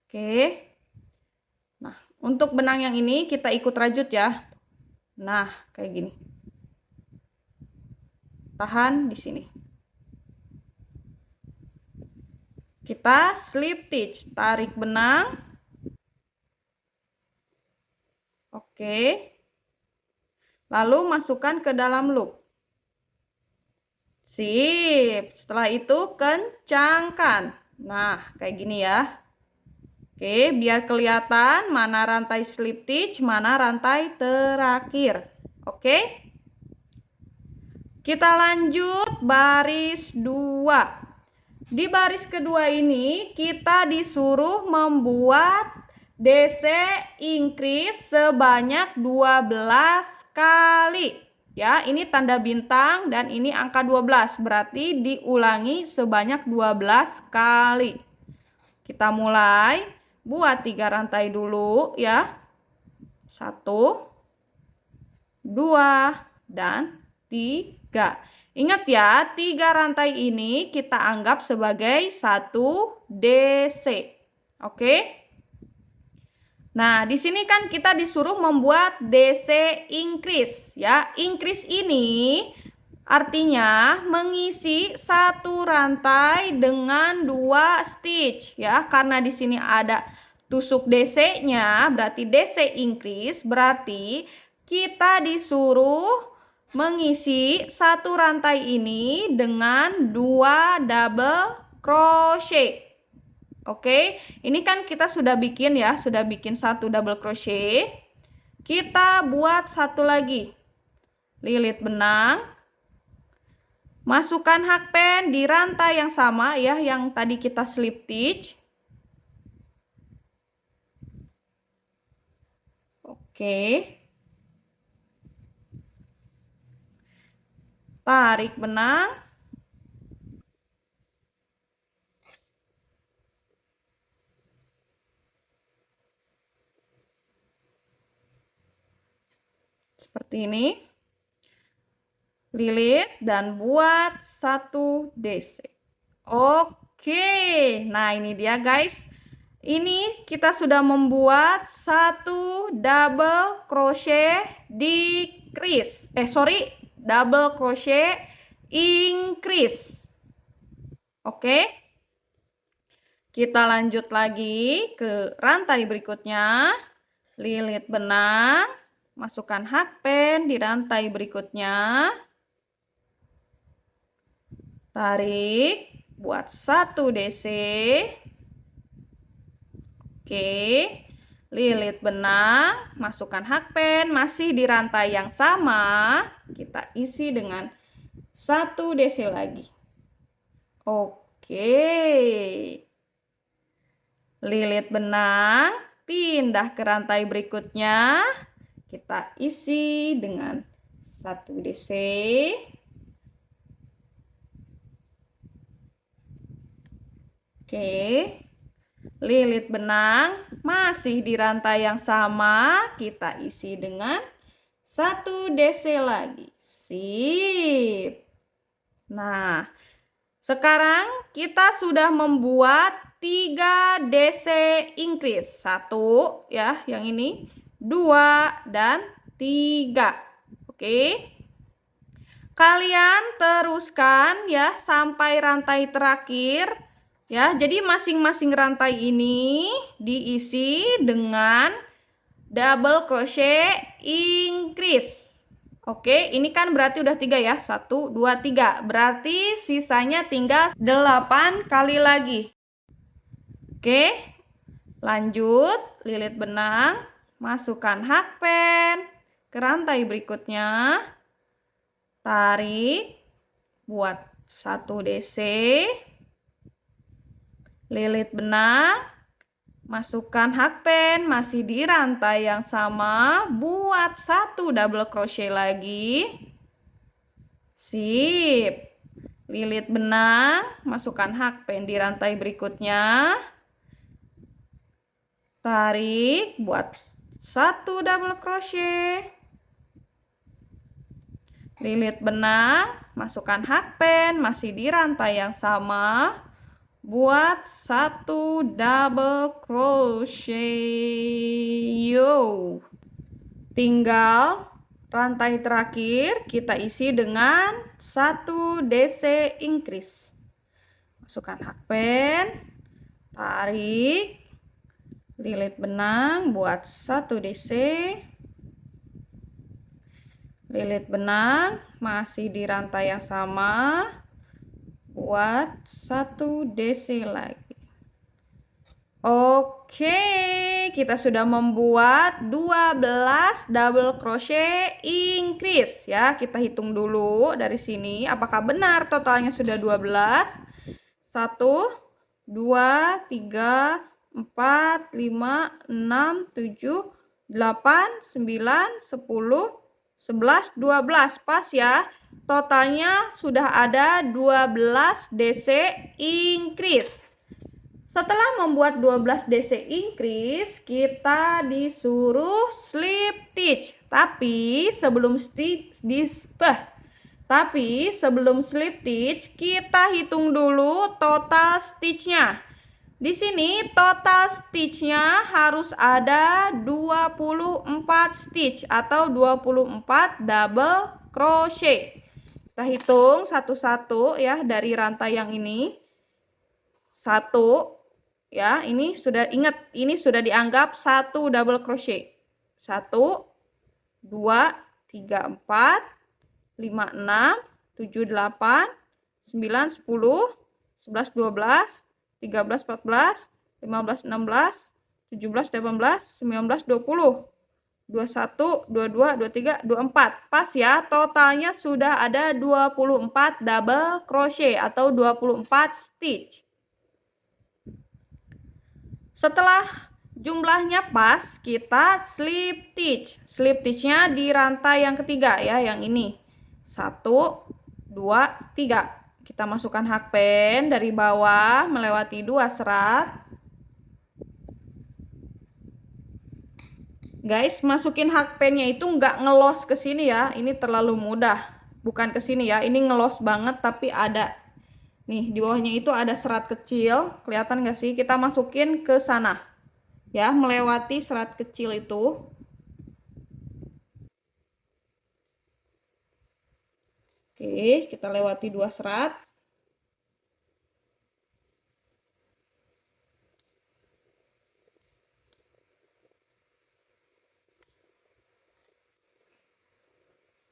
Oke. Nah, untuk benang yang ini kita ikut rajut ya. Nah, kayak gini. Tahan di sini. Kita slip stitch, tarik benang. Oke. Lalu masukkan ke dalam loop. Sip. Setelah itu kencangkan. Nah, kayak gini ya. Oke, biar kelihatan mana rantai slip stitch, mana rantai terakhir. Oke. Kita lanjut baris 2. Di baris kedua ini kita disuruh membuat DC increase sebanyak 12 kali. Ya, ini tanda bintang dan ini angka 12, berarti diulangi sebanyak 12 kali. Kita mulai buat 3 rantai dulu ya. 1, 2, dan 3. Ingat ya, 3 rantai ini kita anggap sebagai 1 DC. Oke? Nah, di sini kan kita disuruh membuat DC increase ya. Increase ini artinya mengisi 1 rantai dengan 2 stitch ya. Karena di sini ada tusuk DC-nya, berarti DC increase, berarti kita disuruh mengisi 1 rantai ini dengan 2 double crochet. Oke, ini kan kita sudah bikin ya, sudah bikin 1 double crochet. Kita buat 1 lagi. Lilit benang. Masukkan hakpen di rantai yang sama ya, yang tadi kita slip stitch. Oke. Tarik benang. Seperti ini. Lilit dan buat 1 DC. Oke. Nah, ini dia guys. Ini kita sudah membuat 1 double crochet decrease. Double crochet increase. Oke. Kita lanjut lagi ke rantai berikutnya. Lilit benang. Masukkan hakpen di rantai berikutnya. Tarik, buat 1 DC. Oke, lilit benang, masukkan hakpen, masih di rantai yang sama. Kita isi dengan 1 DC lagi. Oke. Lilit benang, pindah ke rantai berikutnya. Kita isi dengan 1 DC. Oke. Lilit benang, masih di rantai yang sama. Kita isi dengan 1 DC lagi. Sip. Nah, sekarang kita sudah membuat 3 DC increase. 1 ya, yang ini. 2 dan 3. Oke. Kalian teruskan ya sampai rantai terakhir ya. Jadi masing-masing rantai ini diisi dengan double crochet increase. Oke, ini kan berarti udah 3 ya. 1, 2, 3. Berarti sisanya tinggal 8 kali lagi. Oke. Lanjut, lilit benang. Masukkan hakpen ke rantai berikutnya. Tarik, buat 1 DC. Lilit benang. Masukkan hakpen masih di rantai yang sama. Buat 1 double crochet lagi. Sip. Lilit benang. Masukkan hakpen di rantai berikutnya. Tarik, buat 1 double crochet. lilit benang, masukkan hakpen masih di rantai yang sama, buat 1 double crochet. Yo, tinggal rantai terakhir kita isi dengan 1 DC increase. Masukkan hakpen, tarik, lilit benang buat 1 DC, lilit benang masih di rantai yang sama, buat 1 DC lagi. Oke, kita sudah membuat 12 double crochet increase ya. Kita hitung dulu dari sini apakah benar totalnya sudah 12. 1 2 3 4 5 6 7 8 9 10 11, 12, pas ya. Totalnya sudah ada 12 DC increase. Setelah membuat 12 DC increase, kita disuruh slip stitch. Tapi sebelum slip stitch, kita hitung dulu total stitchnya. Di sini total stitchnya harus ada 24 stitch atau 24 double crochet. Kita hitung satu-satu ya dari rantai yang ini. 1 ya, ini sudah ingat, ini sudah dianggap 1 double crochet. 1 2 3 4 5 6 7 8 9 10 11 12 13, 14, 15, 16, 17, 18, 19, 20, 21, 22, 23, 24. Pas ya, totalnya sudah ada 24 double crochet atau 24 stitch. Setelah jumlahnya pas, kita slip stitch. Slip stitchnya di rantai yang ketiga ya, yang ini. 1, 2, 3. Kita masukkan hakpen dari bawah melewati 2 serat. Guys, masukin hakpennya itu nggak ngelos ke sini ya. Ini terlalu mudah. Bukan ke sini ya. Ini ngelos banget tapi ada. Nih, di bawahnya itu ada serat kecil. Kelihatan nggak sih? Kita masukin ke sana. Ya, melewati serat kecil itu. Oke, kita lewati 2 serat.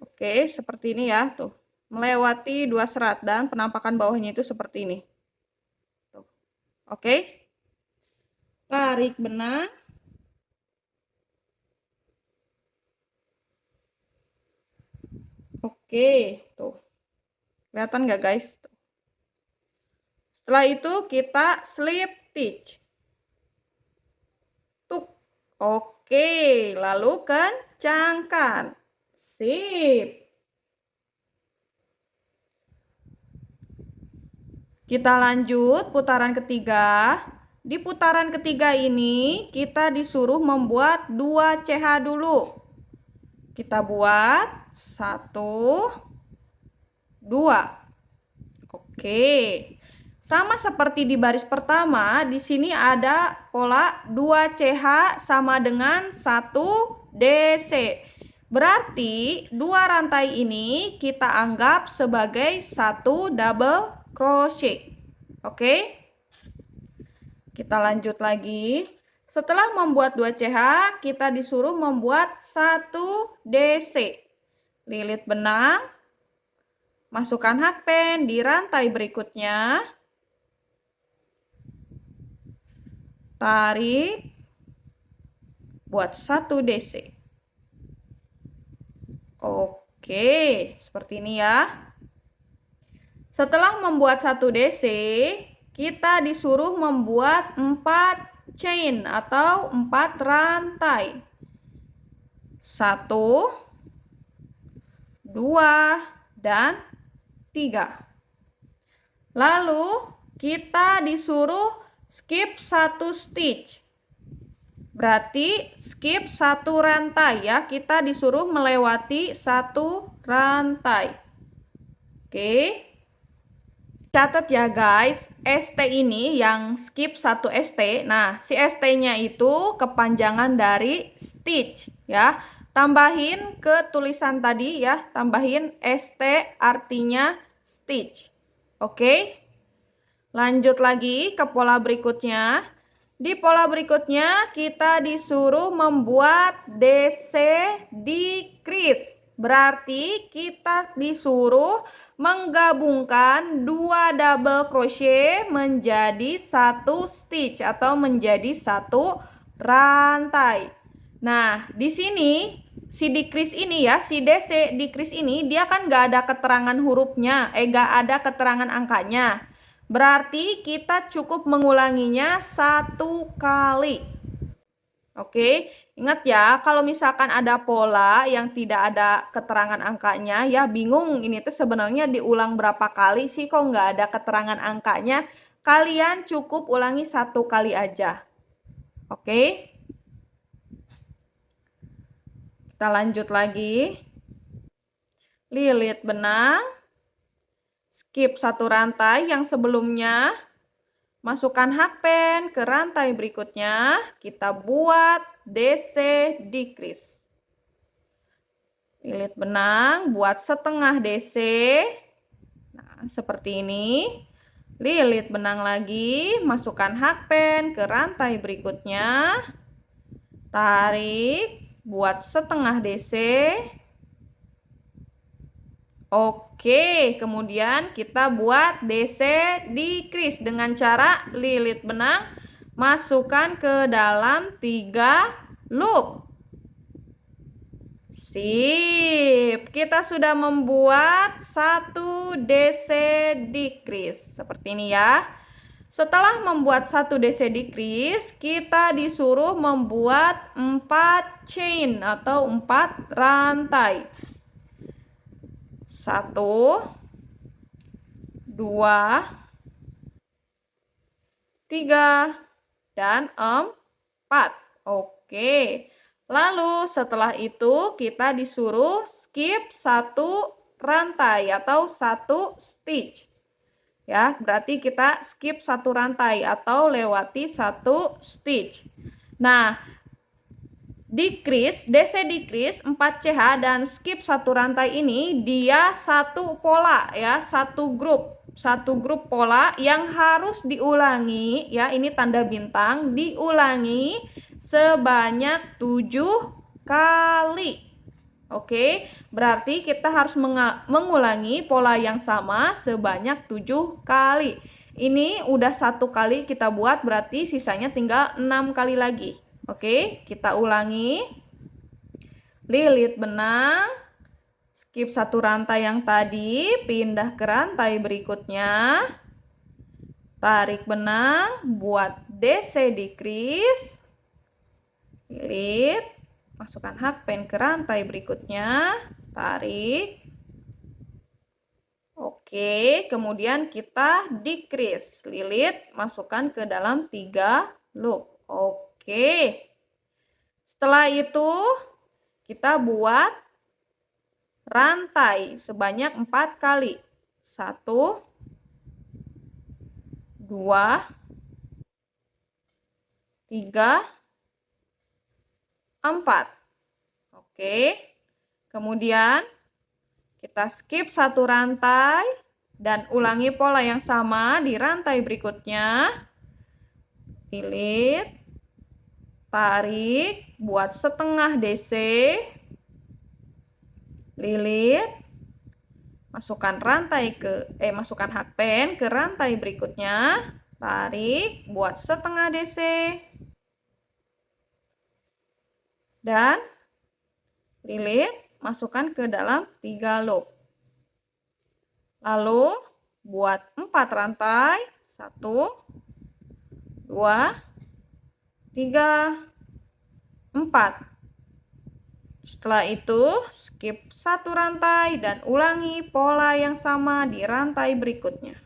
Oke, seperti ini ya, tuh. Melewati 2 serat dan penampakan bawahnya itu seperti ini. Tuh. Oke. Tarik benang. Oke, tuh. Kelihatan nggak guys? Setelah itu kita slip stitch. Tuh. Oke, lalu kencangkan. Sip. Kita lanjut putaran ketiga. Di putaran ketiga ini kita disuruh membuat 2 CH dulu. Kita buat 1, 2. Oke. Sama seperti di baris pertama, di sini ada pola 2 CH sama dengan 1 DC. Berarti 2 rantai ini kita anggap sebagai 1 double crochet. Oke. Kita lanjut lagi. Setelah membuat 2 CH, kita disuruh membuat 1 DC. Lilit benang, masukkan hakpen di rantai berikutnya. Tarik, buat 1 DC. Oke, seperti ini ya. Setelah membuat 1 DC, kita disuruh membuat 4 chain atau 4 rantai. 1, 2, dan 3. Lalu kita disuruh skip 1 stitch. Berarti skip 1 rantai ya. Kita disuruh melewati 1 rantai. Oke. Catat ya guys, ST ini yang skip satu ST. Nah, si ST-nya itu kepanjangan dari stitch ya. Tambahin ke tulisan tadi ya, tambahin ST artinya stitch. Oke. Lanjut lagi ke pola berikutnya. Di pola berikutnya kita disuruh membuat DC decrease. Berarti kita disuruh menggabungkan dua double crochet menjadi satu stitch atau menjadi satu rantai. Nah, di sini si decrease ini ya, si DC decrease ini dia kan nggak ada keterangan hurufnya, nggak ada keterangan angkanya. Berarti kita cukup mengulanginya satu kali. Oke, ingat ya, kalau misalkan ada pola yang tidak ada keterangan angkanya, ya bingung ini tuh sebenarnya diulang berapa kali sih kok nggak ada keterangan angkanya. Kalian cukup ulangi satu kali aja. Oke, kita lanjut lagi. Lilit benang, skip satu rantai yang sebelumnya. Masukkan hakpen ke rantai berikutnya, kita buat DC decrease. Lilit benang, buat setengah DC. Nah, seperti ini. Lilit benang lagi, masukkan hakpen ke rantai berikutnya. Tarik, buat setengah DC. Oke, kemudian kita buat DC decrease dengan cara lilit benang masukkan ke dalam 3 loop. Sip, kita sudah membuat satu DC decrease seperti ini ya. Setelah membuat satu DC decrease, kita disuruh membuat 4 chain atau 4 rantai. 1, 2, 3, dan 4. Oke. Lalu setelah itu kita disuruh skip satu rantai atau satu stitch. Ya, berarti kita skip satu rantai atau lewati satu stitch. Nah, decrease, DC decrease 4CH dan skip satu rantai ini dia satu pola ya, satu grup pola yang harus diulangi ya, ini tanda bintang, diulangi sebanyak 7 kali. Oke, berarti kita harus mengulangi pola yang sama sebanyak 7 kali. Ini udah satu kali kita buat, berarti sisanya tinggal 6 kali lagi. Oke, kita ulangi. Lilit benang, skip satu rantai yang tadi, pindah ke rantai berikutnya. Tarik benang, buat DC decrease. Lilit, masukkan hakpen ke rantai berikutnya. Tarik. Oke, kemudian kita decrease. Lilit, masukkan ke dalam 3 loop. Oke. Setelah itu kita buat rantai sebanyak 4 kali. 1, 2, 3, 4. Oke. Kemudian kita skip satu rantai dan ulangi pola yang sama di rantai berikutnya. Lilit, tarik, buat setengah DC, lilit, masukkan masukkan hakpen ke rantai berikutnya, tarik, buat setengah DC, dan lilit, masukkan ke dalam 3 loop. Lalu buat 4 rantai, 1, 2, 3, 4. Setelah itu skip satu rantai dan ulangi pola yang sama di rantai berikutnya.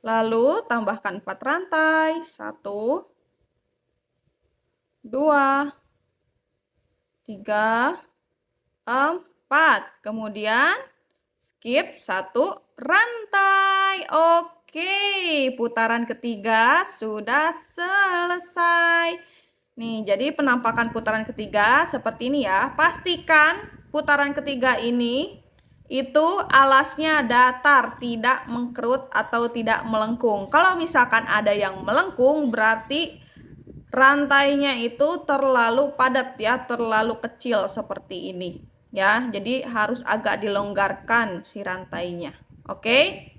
Lalu tambahkan 4 rantai, 1, 2, 3, 4. Kemudian skip 1 rantai. Oke, putaran ketiga sudah selesai. Nih, jadi penampakan putaran ketiga seperti ini ya. Pastikan putaran ketiga ini itu alasnya datar, tidak mengkerut atau tidak melengkung. Kalau misalkan ada yang melengkung, berarti rantainya itu terlalu padat ya, terlalu kecil seperti ini ya. Jadi harus agak dilonggarkan si rantainya. Oke?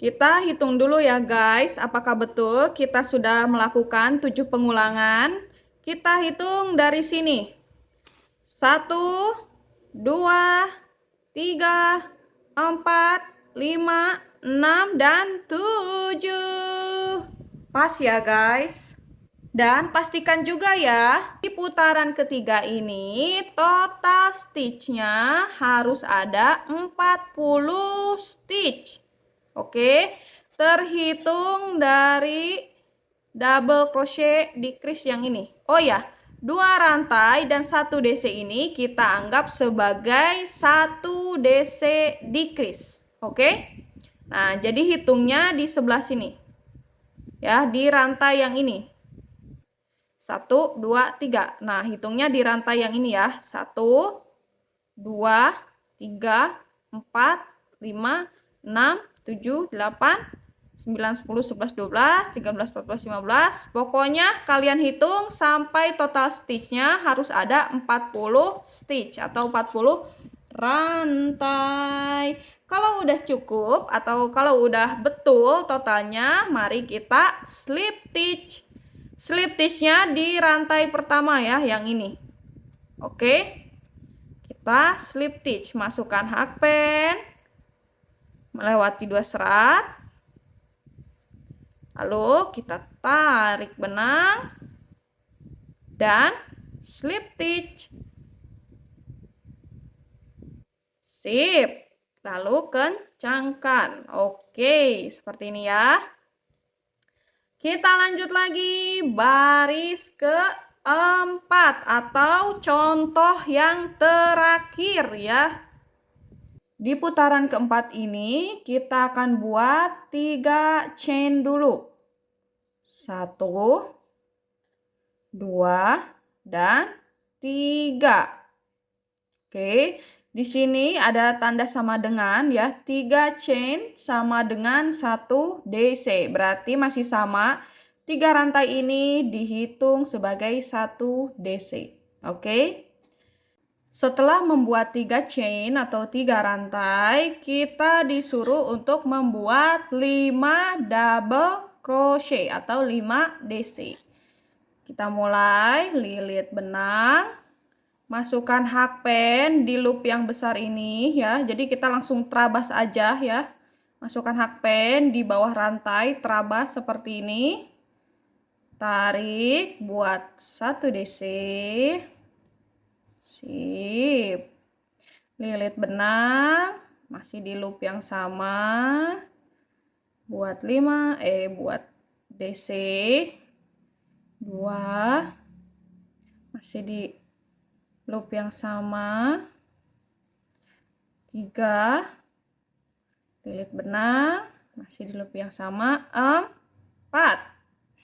Kita hitung dulu ya guys, apakah betul kita sudah melakukan 7 pengulangan. Kita hitung dari sini. 1, 2, 3, 4, 5, 6, dan 7. Pas ya guys. Dan pastikan juga ya, di putaran ketiga ini total stitchnya harus ada 40 stitch. Oke, terhitung dari double crochet decrease yang ini. Oh ya, 2 rantai dan 1 DC ini kita anggap sebagai 1 DC decrease. Oke, nah jadi hitungnya di sebelah sini. Ya, di rantai yang ini. 1, 2, 3. Nah, hitungnya di rantai yang ini ya. 1, 2, 3, 4, 5, 6, 7, 8, 9, 10, 11, 12, 13, 14, 15. Pokoknya kalian hitung sampai total stitchnya harus ada 40 stitch atau 40 rantai. Kalau udah cukup atau kalau udah betul totalnya, mari kita slip stitch. Slip stitchnya di rantai pertama ya, yang ini. Oke, kita slip stitch, masukkan hakpen, melewati 2 serat, lalu kita tarik benang dan slip stitch. Sip, lalu kencangkan. Oke, seperti ini ya. Kita lanjut lagi baris keempat atau contoh yang terakhir ya. Di putaran keempat ini kita akan buat 3 chain dulu. 1, 2, dan 3. Oke, di sini ada tanda sama dengan ya, 3 chain sama dengan 1 DC. Berarti masih sama, 3 rantai ini dihitung sebagai 1 DC. Oke. Setelah membuat 3 chain atau 3 rantai, kita disuruh untuk membuat 5 double crochet atau 5 DC. Kita mulai lilit benang. Masukkan hakpen di loop yang besar ini ya. Jadi kita langsung terabas aja ya. Masukkan hakpen di bawah rantai, terabas seperti ini. Tarik, buat 1 DC. Sip. Lilit benang, masih di loop yang sama. Buat buat DC 2. Masih di loop yang sama. 3, lilit benang, masih di loop yang sama. 4.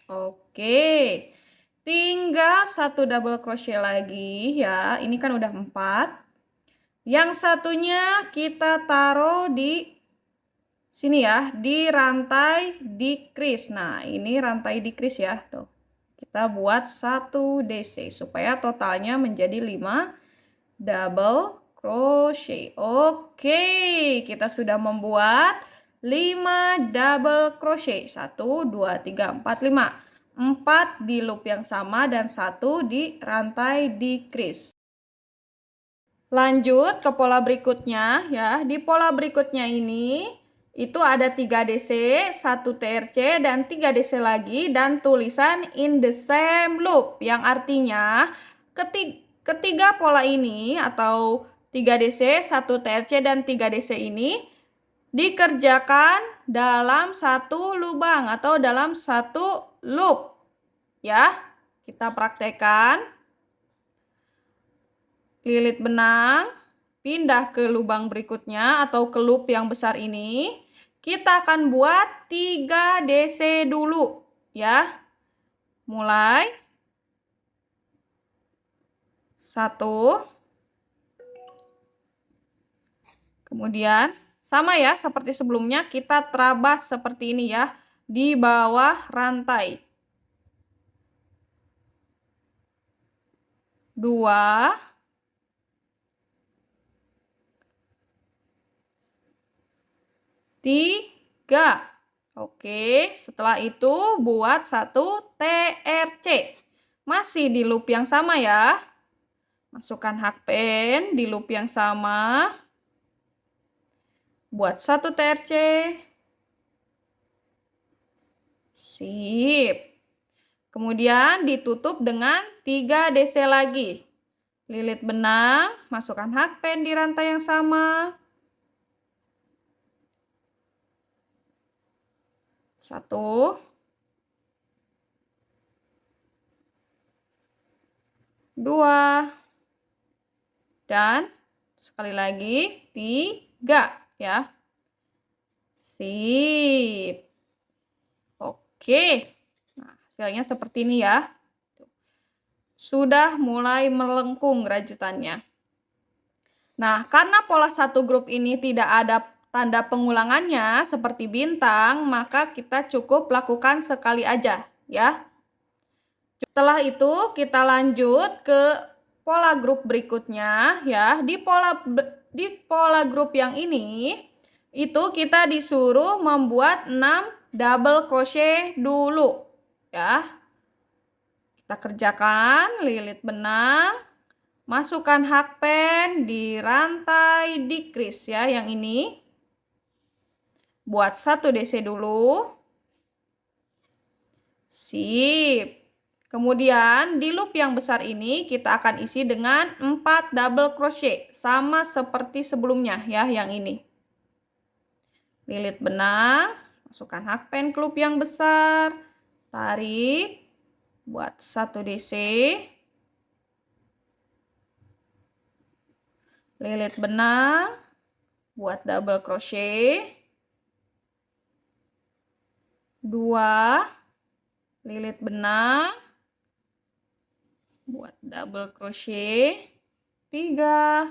Oke, tinggal 1 double crochet lagi ya. Ini kan udah 4. Yang satunya kita taruh di sini ya, di rantai decrease. Nah, ini rantai decrease ya, tuh. Kita buat 1 DC supaya totalnya menjadi 5 double crochet. Oke, kita sudah membuat 5 double crochet. 1, 2, 3, 4, 5. 4 di loop yang sama dan 1 di rantai decrease. Lanjut ke pola berikutnya ya. Di pola berikutnya ini itu ada 3 DC, 1 TRC, dan 3 DC lagi, dan tulisan in the same loop. Yang artinya ketiga pola ini atau 3 DC, 1 TRC, dan 3 DC ini dikerjakan dalam satu lubang atau dalam satu loop. Ya, Kita praktekkan. Lilit benang, pindah ke lubang berikutnya atau ke loop yang besar ini. Kita akan buat 3 DC dulu ya. Mulai. 1. Kemudian sama ya seperti sebelumnya, kita terabas seperti ini ya di bawah rantai. 2. 3. Oke, setelah itu buat 1 TRC. Masih di loop yang sama ya. Masukkan hakpen di loop yang sama. Buat 1 TRC. Sip. Kemudian ditutup dengan 3 DC lagi. Lilit benang, masukkan hakpen di rantai yang sama. 1. 2. Dan sekali lagi 3 ya. Sip. Oke. Nah, hasilnya seperti ini ya. Sudah mulai melengkung rajutannya. Nah, karena pola satu grup ini tidak ada tanda pengulangannya seperti bintang, maka kita cukup lakukan sekali aja ya. Setelah itu kita lanjut ke pola grup berikutnya ya. Di pola grup yang ini itu kita disuruh membuat 6 double crochet dulu ya. Kita kerjakan lilit benang, masukkan hakpen di rantai decrease ya yang ini. Buat 1 DC dulu. Sip. Kemudian di loop yang besar ini kita akan isi dengan 4 double crochet. Sama seperti sebelumnya ya yang ini. Lilit benang, masukkan hakpen ke loop yang besar. Tarik. Buat 1 DC. Lilit benang. Buat double crochet. 2. Lilit benang. Buat double crochet 3.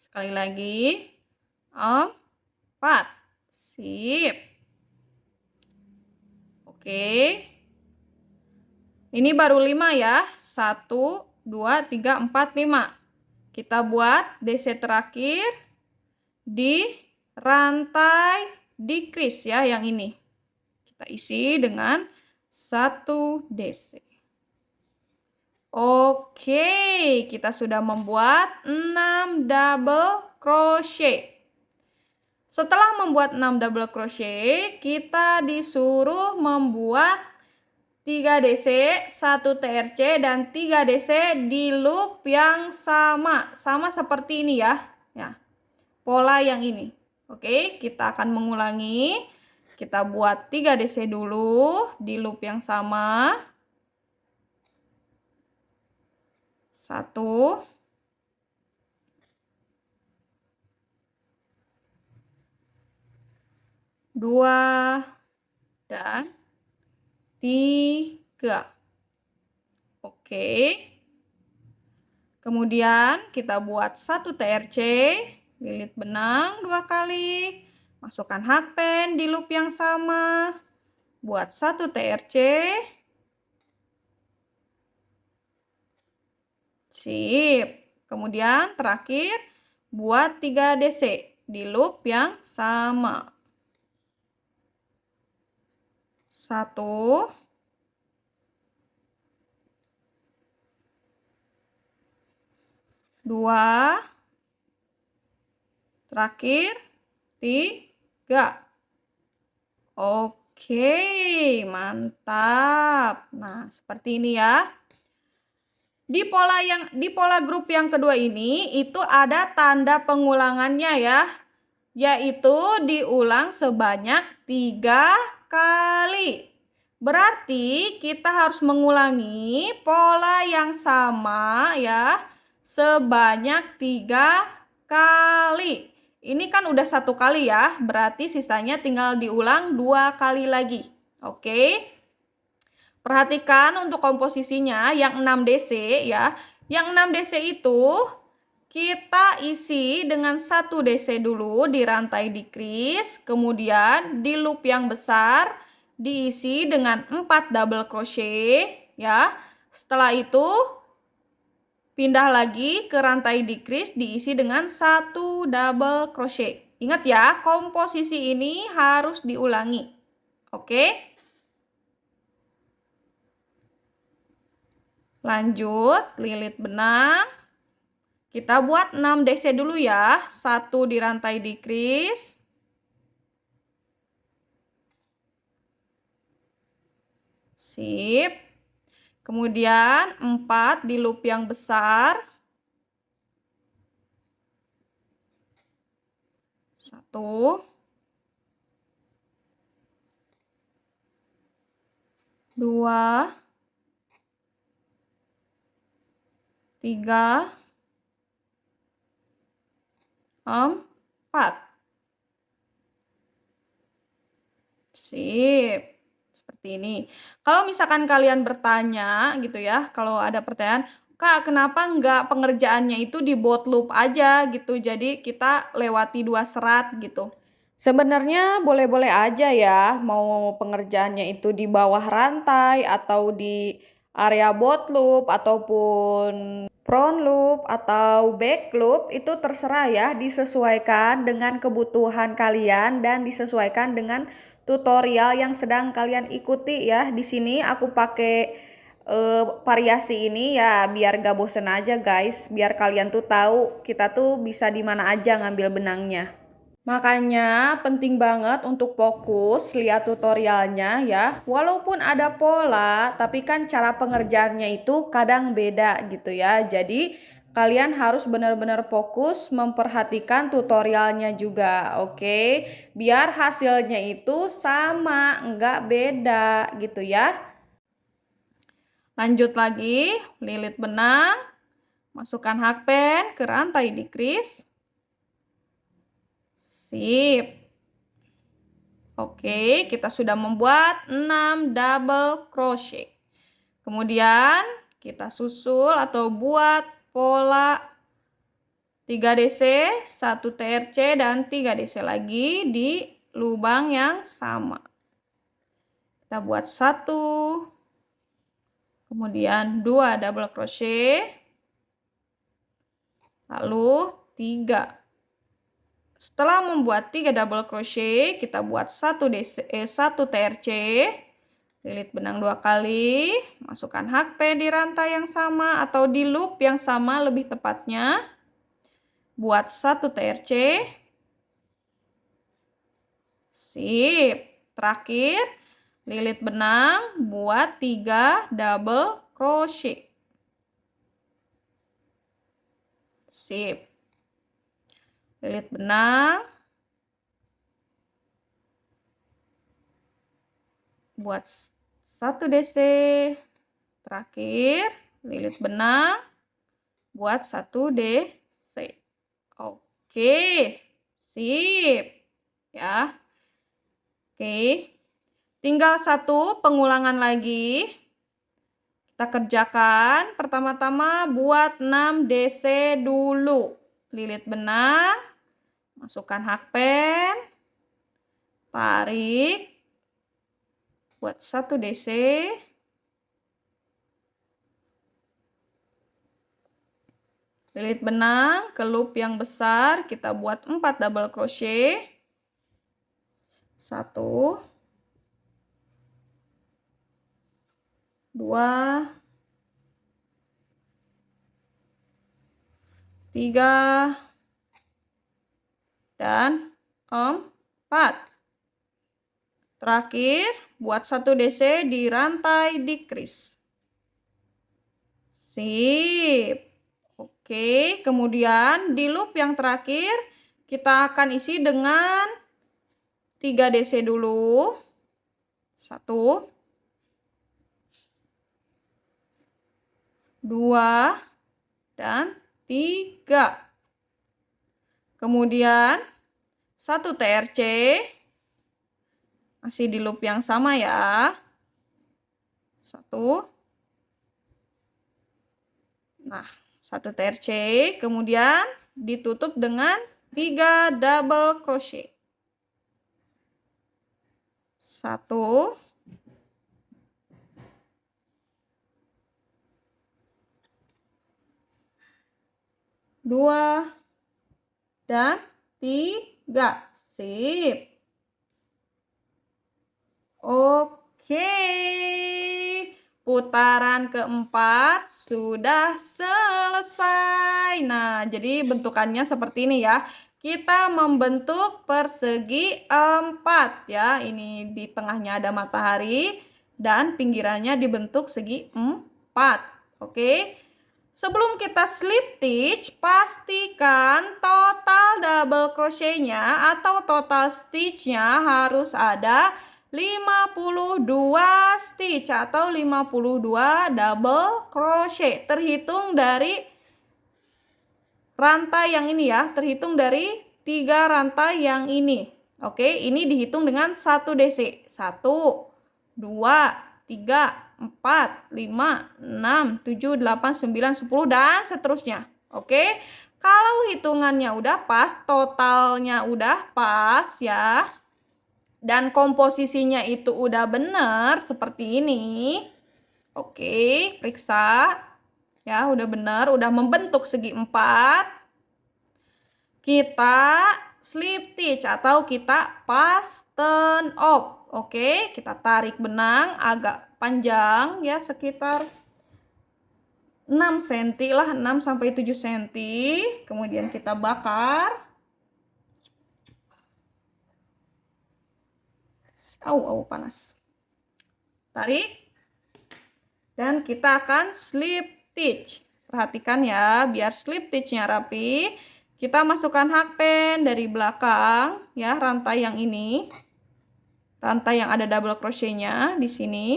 Sekali lagi 4. Sip. Oke. Ini baru 5 ya. 1, 2, 3, 4, 5. Kita buat DC terakhir di rantai decrease ya yang ini. Kita isi dengan 1 DC. Oke, kita sudah membuat 6 double crochet. Setelah membuat 6 double crochet, kita disuruh membuat 3 DC, 1 TRC, dan 3 DC di loop yang sama. Sama seperti ini ya. Pola yang ini. Oke, kita akan mengulangi. Kita buat 3 DC dulu di loop yang sama. 1, 2, dan 3. Oke. Kemudian kita buat 1 TRC, lilit benang 2 kali, masukkan hakpen di loop yang sama, buat 1 TRC. Sip. Kemudian terakhir buat 3 DC di loop yang sama. 1, 2, terakhir 3. Oke, mantap. Nah, seperti ini ya. Di pola grup yang kedua ini itu ada tanda pengulangannya ya, yaitu diulang sebanyak 3 kali. Berarti kita harus mengulangi pola yang sama ya sebanyak 3 kali. Ini kan udah 1 kali ya, berarti sisanya tinggal diulang 2 kali lagi. Oke. Perhatikan untuk komposisinya yang 6 DC ya. Yang 6 DC itu kita isi dengan 1 DC dulu di rantai decrease, kemudian di loop yang besar diisi dengan 4 double crochet ya. Setelah itu pindah lagi ke rantai decrease diisi dengan 1 double crochet. Ingat ya, komposisi ini harus diulangi. Oke? Lanjut, lilit benang. Kita buat 6 DC dulu ya. 1 di rantai decrease. Sip. Kemudian 4 di loop yang besar. 1. 2. 3. 4. Sip. Seperti ini. Kalau misalkan kalian bertanya gitu ya, kalau ada pertanyaan, Kak, kenapa nggak pengerjaannya itu di bot loop aja gitu, jadi kita lewati 2 serat gitu. Sebenarnya boleh-boleh aja ya, mau pengerjaannya itu di bawah rantai atau di area bot loop ataupun front loop atau back loop, itu terserah ya, disesuaikan dengan kebutuhan kalian dan disesuaikan dengan tutorial yang sedang kalian ikuti ya. Di sini aku pakai variasi ini ya biar gak bosen aja guys, biar kalian tuh tahu kita tuh bisa di mana aja ngambil benangnya. Makanya penting banget untuk fokus lihat tutorialnya ya. Walaupun ada pola, tapi kan cara pengerjaannya itu kadang beda gitu ya. Jadi kalian harus benar-benar fokus memperhatikan tutorialnya juga, oke? Biar hasilnya itu sama, nggak beda gitu ya. Lanjut lagi, lilit benang, masukkan hakpen ke rantai decrease. Sip. Oke, kita sudah membuat 6 double crochet. Kemudian kita susul atau buat pola 3 DC, 1 TRC dan 3 DC lagi di lubang yang sama. Kita buat 1, kemudian 2 double crochet, lalu 3. Setelah membuat 3 double crochet, kita buat 1 TRC, lilit benang 2 kali, masukkan hakpen di rantai yang sama atau di loop yang sama lebih tepatnya. Buat 1 TRC. Sip. Terakhir, lilit benang, buat 3 double crochet. Sip. Lilit benang, buat 1 DC, terakhir lilit benang, buat 1 DC. Oke, sip ya. Oke, tinggal 1 pengulangan lagi. Kita kerjakan. Pertama-tama buat 6 DC dulu. Lilit benang, masukkan hakpen, tarik, buat 1 DC, lilit benang ke loop yang besar, kita buat 4 double crochet, 1, 2, 3, dan 4. Terakhir, buat 1 DC di rantai decrease. Sip. Oke, kemudian di loop yang terakhir, kita akan isi dengan 3 DC dulu. 1, 2, dan 3. Kemudian 1 TRC, masih di loop yang sama ya. 1. Nah, 1 TRC, kemudian ditutup dengan 3 double crochet. 1, 2, dan 3. Sip. Oke. Putaran keempat sudah selesai. Nah, jadi bentukannya seperti ini ya. Kita membentuk persegi 4 ya. Ini di tengahnya ada matahari dan pinggirannya dibentuk segi 4. Oke. Sebelum kita slip stitch, pastikan total double crochet-nya atau total stitch-nya harus ada 52 stitch atau 52 double crochet. Terhitung dari rantai yang ini ya, terhitung dari 3 rantai yang ini. Oke, ini dihitung dengan 1 DC. 1, 2, 3, 4, 5, 6, 7, 8, 9, 10, dan seterusnya. Oke, kalau hitungannya udah pas, totalnya udah pas ya, dan komposisinya itu udah benar seperti ini. Oke, periksa. Ya, udah benar, udah membentuk segi 4. Kita slip stitch atau kita fasten off. Oke, kita tarik benang agak panjang ya, sekitar 6 cm lah, 6 sampai 7 cm. Kemudian kita bakar. Panas. Tarik. Dan kita akan slip stitch. Perhatikan ya, biar slip stitch-nya rapi. Kita masukkan hakpen dari belakang ya, rantai yang ini. Rantai yang ada double crochet-nya di sini.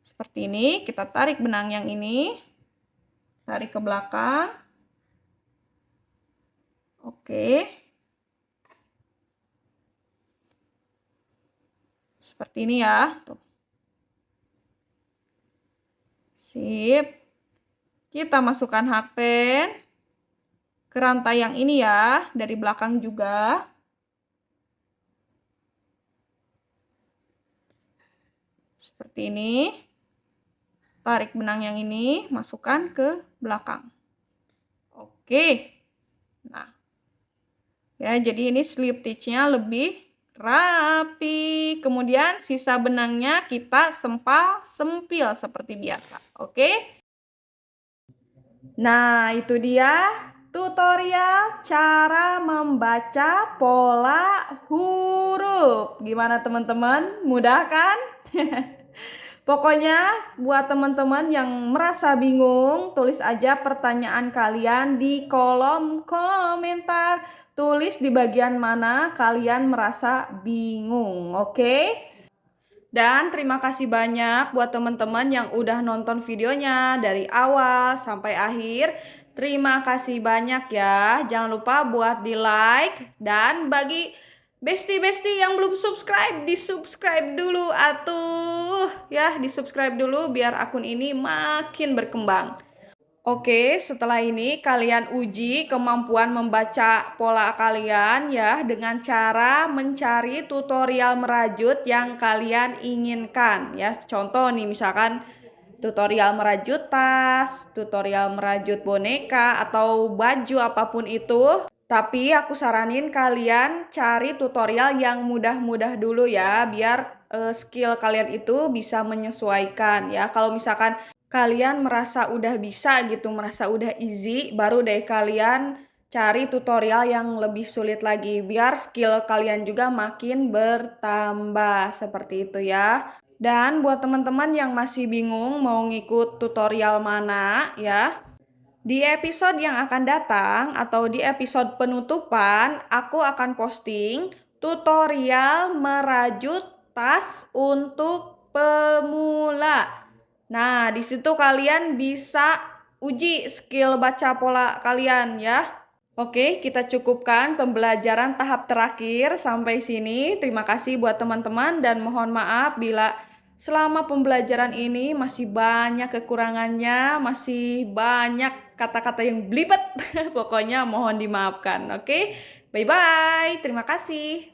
Seperti ini, kita tarik benang yang ini. Tarik ke belakang. Oke. Seperti ini ya. Tuh. Sip. Kita masukkan hakpen ke rantai yang ini ya, dari belakang juga. Seperti ini. Tarik benang yang ini, masukkan ke belakang. Oke. Nah. Ya, jadi ini slip stitch-nya lebih rapi. Kemudian sisa benangnya kita sempil seperti biasa. Oke. Nah, itu dia tutorial cara membaca pola huruf. Gimana teman-teman? Mudah kan? Pokoknya buat teman-teman yang merasa bingung, tulis aja pertanyaan kalian di kolom komentar. Tulis di bagian mana kalian merasa bingung, oke? Dan terima kasih banyak buat teman-teman yang udah nonton videonya dari awal sampai akhir. Terima kasih banyak ya. Jangan lupa buat di like, dan bagi bestie-bestie yang belum subscribe, di subscribe dulu atuh ya, di subscribe dulu biar akun ini makin berkembang. Oke, setelah ini kalian uji kemampuan membaca pola kalian ya dengan cara mencari tutorial merajut yang kalian inginkan ya. Contoh nih, misalkan tutorial merajut tas, tutorial merajut boneka atau baju apapun itu. Tapi aku saranin kalian cari tutorial yang mudah-mudah dulu ya, biar skill kalian itu bisa menyesuaikan ya. Kalau misalkan kalian merasa udah bisa gitu, merasa udah easy, baru deh kalian cari tutorial yang lebih sulit lagi, biar skill kalian juga makin bertambah, seperti itu ya. Dan buat teman-teman yang masih bingung mau ngikut tutorial mana ya, di episode yang akan datang atau di episode penutupan, aku akan posting tutorial merajut tas untuk pemula. Nah, di situ kalian bisa uji skill baca pola kalian ya. Oke, kita cukupkan pembelajaran tahap terakhir sampai sini. Terima kasih buat teman-teman dan mohon maaf bila selama pembelajaran ini masih banyak kekurangannya, masih banyak kata-kata yang belibet. Pokoknya mohon dimaafkan. Oke, bye-bye. Terima kasih.